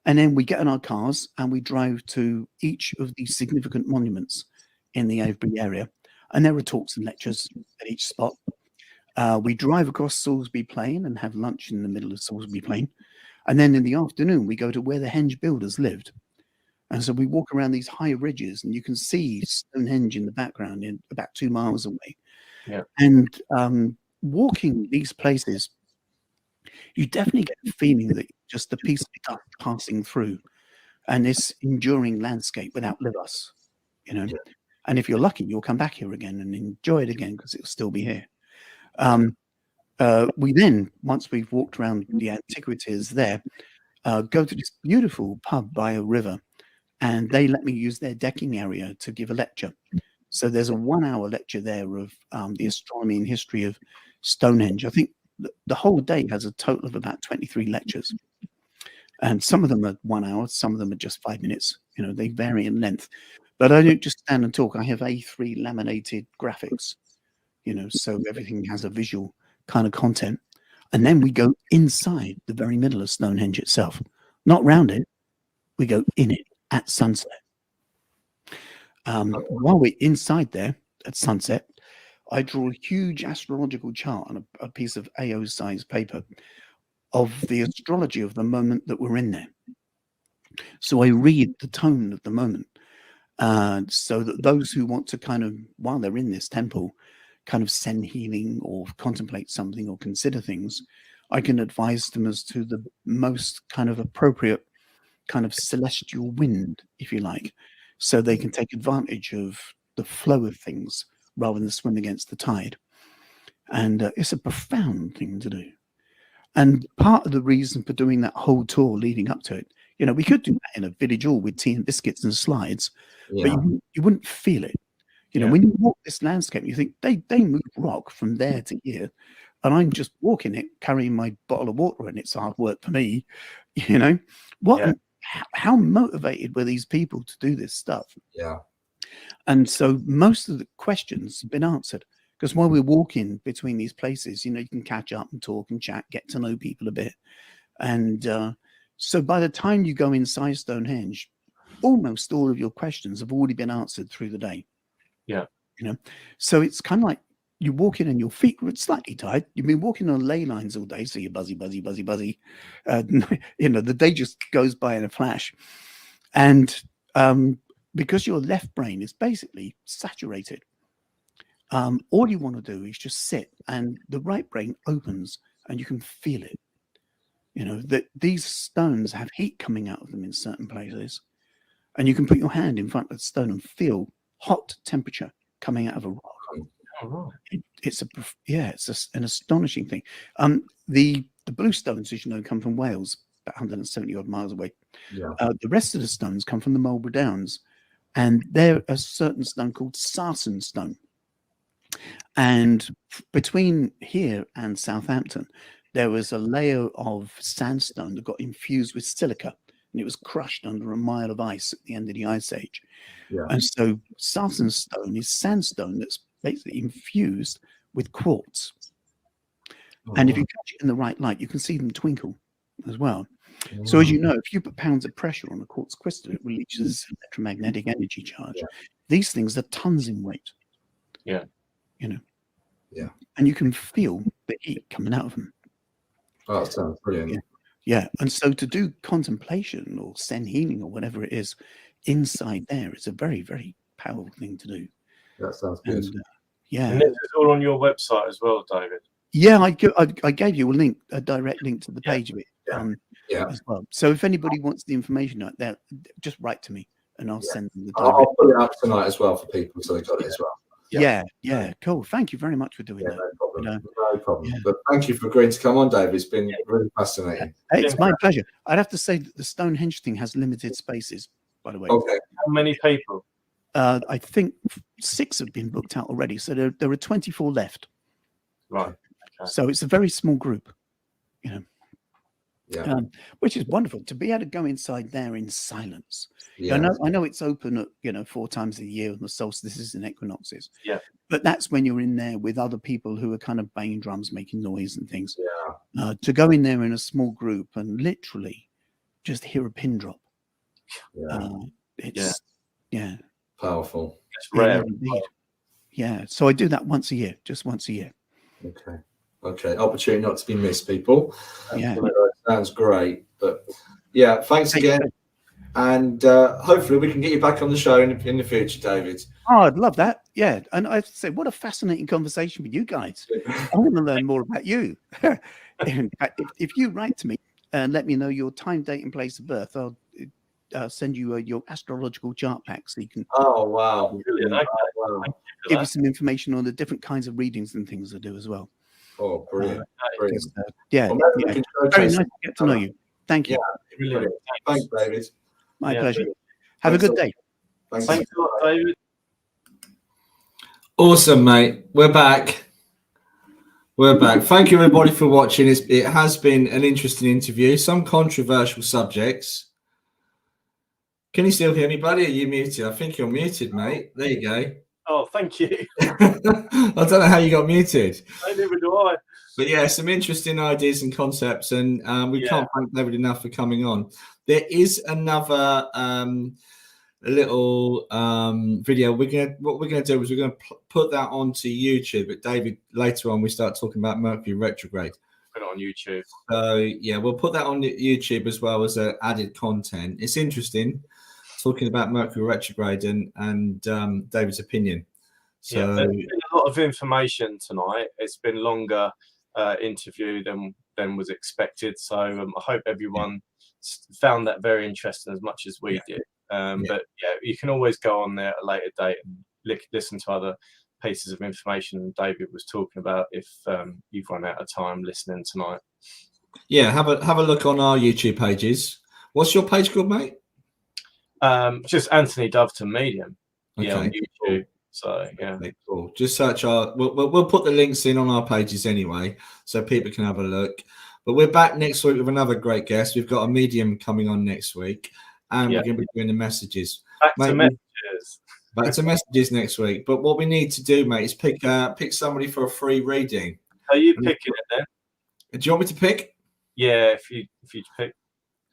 And then we get in our cars and we drive to each of these significant monuments in the Avebury area. And there are talks and lectures at each spot. We drive across Salisbury Plain and have lunch in the middle of Salisbury Plain. And then in the afternoon, we go to where the Henge builders lived. And so we walk around these high ridges and you can see Stonehenge in the background in about 2 miles away. Yeah. And walking these places, you definitely get the feeling that just a piece of dust passing through and this enduring landscape would outlive us, Yeah. And if you're lucky, you'll come back here again and enjoy it again because it'll still be here. We then, once we've walked around the antiquities there, go to this beautiful pub by a river, and they let me use their decking area to give a lecture. So there's a 1-hour lecture there of the astronomy and history of Stonehenge. I think the whole day has a total of about 23 lectures. And some of them are 1 hour, some of them are just 5 minutes. They vary in length. But I don't just stand and talk. I have A3 laminated graphics, so everything has a visual kind of content. And then we go inside the very middle of Stonehenge itself, not round it. We go in it at sunset. While we're inside there at sunset, I draw a huge astrological chart on a piece of AO size paper of the astrology of the moment that we're in there. So I read the tone of the moment, so that those who want to kind of, while they're in this temple, kind of send healing or contemplate something or consider things, I can advise them as to the most kind of appropriate kind of celestial wind, if you like, so they can take advantage of the flow of things rather than swim against the tide. And it's a profound thing to do. And part of the reason for doing that whole tour leading up to it, we could do that in a village hall with tea and biscuits and slides, but you wouldn't feel it. When you walk this landscape, you think they move rock from there to here, and I'm just walking it, carrying my bottle of water, and it's hard work for me. How motivated were these people to do this stuff? Yeah. And so most of the questions have been answered, because while we're walking between these places, you can catch up and talk and chat, get to know people a bit. And so by the time you go inside Stonehenge, almost all of your questions have already been answered through the day. Yeah. So it's kind of like you walk in and your feet are slightly tired. You've been walking on ley lines all day, so you're buzzy. The day just goes by in a flash. And because your left brain is basically saturated, all you want to do is just sit, and the right brain opens and you can feel it. That these stones have heat coming out of them in certain places, and you can put your hand in front of the stone and feel hot temperature coming out of a rock. Oh, right. It's an astonishing thing. The blue stones, as you know, come from Wales, about 170 odd miles away. Yeah. The rest of the stones come from the Marlborough Downs, and they're a certain stone called sarsen stone. And between here and Southampton, there was a layer of sandstone that got infused with silica, and it was crushed under a mile of ice at the end of the Ice Age. Yeah. And so sarsen stone is sandstone that's basically infused with quartz. And if you catch it in the right light, you can see them twinkle as well. So as you know, if you put pounds of pressure on a quartz crystal, it releases electromagnetic energy charge. Yeah. These things are tons in weight. Yeah. Yeah. And you can feel the heat coming out of them. Oh, that sounds brilliant. Yeah. And so to do contemplation or send healing or whatever it is inside there, it's a very, very powerful thing to do. That sounds good. And this is all on your website as well, David. Yeah, I gave you a direct link to the page of it as well. So if anybody wants the information out there, just write to me and I'll send them the direct. I'll put it up tonight as well for people, so they got it as well. Yeah, cool. Thank you very much for doing that. No problem. But thank you for agreeing to come on, David. It's been really fascinating. Hey, it's my pleasure. I'd have to say that the Stonehenge thing has limited spaces, by the way. Okay. How many people? I think 6 have been booked out already, so there are 24 left. Right. Okay. So it's a very small group, Yeah. Which is wonderful to be able to go inside there in silence. Yeah. I know it's open at 4 times a year on the solstices and equinoxes. Yeah. But that's when you're in there with other people who are kind of banging drums, making noise and things. Yeah. To go in there in a small group and literally just hear a pin drop. Yeah. Yeah. Powerful. It's rare. Indeed. Yeah. So I do that once a year, just once a year. Okay. Opportunity not to be missed, people. Yeah. Sounds great. But yeah, thanks again. And hopefully we can get you back on the show in the future, David. Oh, I'd love that. Yeah. And I have to say, what a fascinating conversation with you guys. I want to learn more about you. In fact, if you write to me and let me know your time, date, and place of birth, I'll send you your astrological chart pack so you can. Oh, wow. Brilliant. Okay. Wow. Give you some information on the different kinds of readings and things I do as well. Oh, brilliant. Brilliant. Very nice to get to know you. Thank you. Yeah, brilliant. Thanks, David. My pleasure. Have a good day. Thanks a lot, David. Awesome, mate. We're back. Thank you, everybody, for watching. It has been an interesting interview. Some controversial subjects. Can you still hear me, buddy? Are you muted? I think you're muted, mate. There you go. Oh, thank you. I don't know how you got muted. Neither do I. But yeah, some interesting ideas and concepts, and we can't thank David enough for coming on. There is another little video. What we're gonna do is we're gonna put that onto YouTube. But David, later on, we start talking about Mercury retrograde. Put it on YouTube. So yeah, we'll put that on YouTube as well as added content. It's interesting talking about Mercury retrograde and David's opinion. So there's been a lot of information tonight. It's been longer interview than was expected. So I hope everyone found that very interesting as much as we did. But yeah, you can always go on there at a later date and listen to other pieces of information David was talking about if you've run out of time listening tonight. Yeah, have a look on our YouTube pages. What's your page called, mate? Just Anthony Doveton Medium. Okay. Yeah, on YouTube. So yeah, okay, cool. Just search our. We'll put the links in on our pages anyway, so people can have a look. But we're back next week with another great guest. We've got a medium coming on next week, and we're going to be doing the messages. To messages. Back to messages next week. But what we need to do, mate, is pick somebody for a free reading. Are you picking it then? Do you want me to pick? Yeah, if you pick.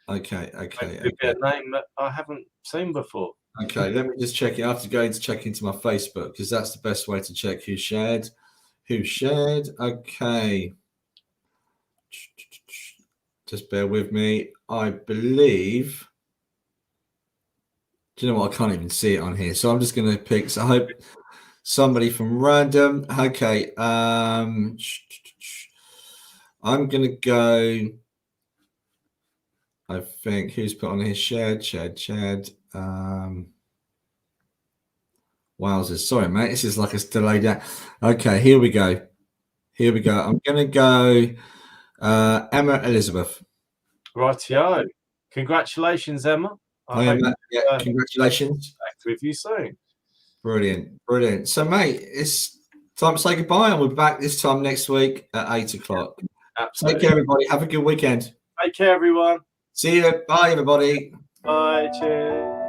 Okay. A name that I haven't seen before. Okay, let me just check it. I have to go into check into my Facebook because that's the best way to check who shared. Okay. Just bear with me. I believe. Do you know what? I can't even see it on here. So I'm just going to pick. So I hope somebody from random. Okay. I'm going to go. I think who's put on here? Shared. Wowzers. Sorry, mate. This is like a delayed. Okay, here we go. I'm going to go Emma Elizabeth. Rightio. Congratulations, Emma. Congratulations. Back with you soon. Brilliant. So, mate, it's time to say goodbye, and we'll be back this time next week at 8 o'clock. Absolutely. Take care, everybody. Have a good weekend. Take care, everyone. See you. Bye, everybody. Bye. Cheers.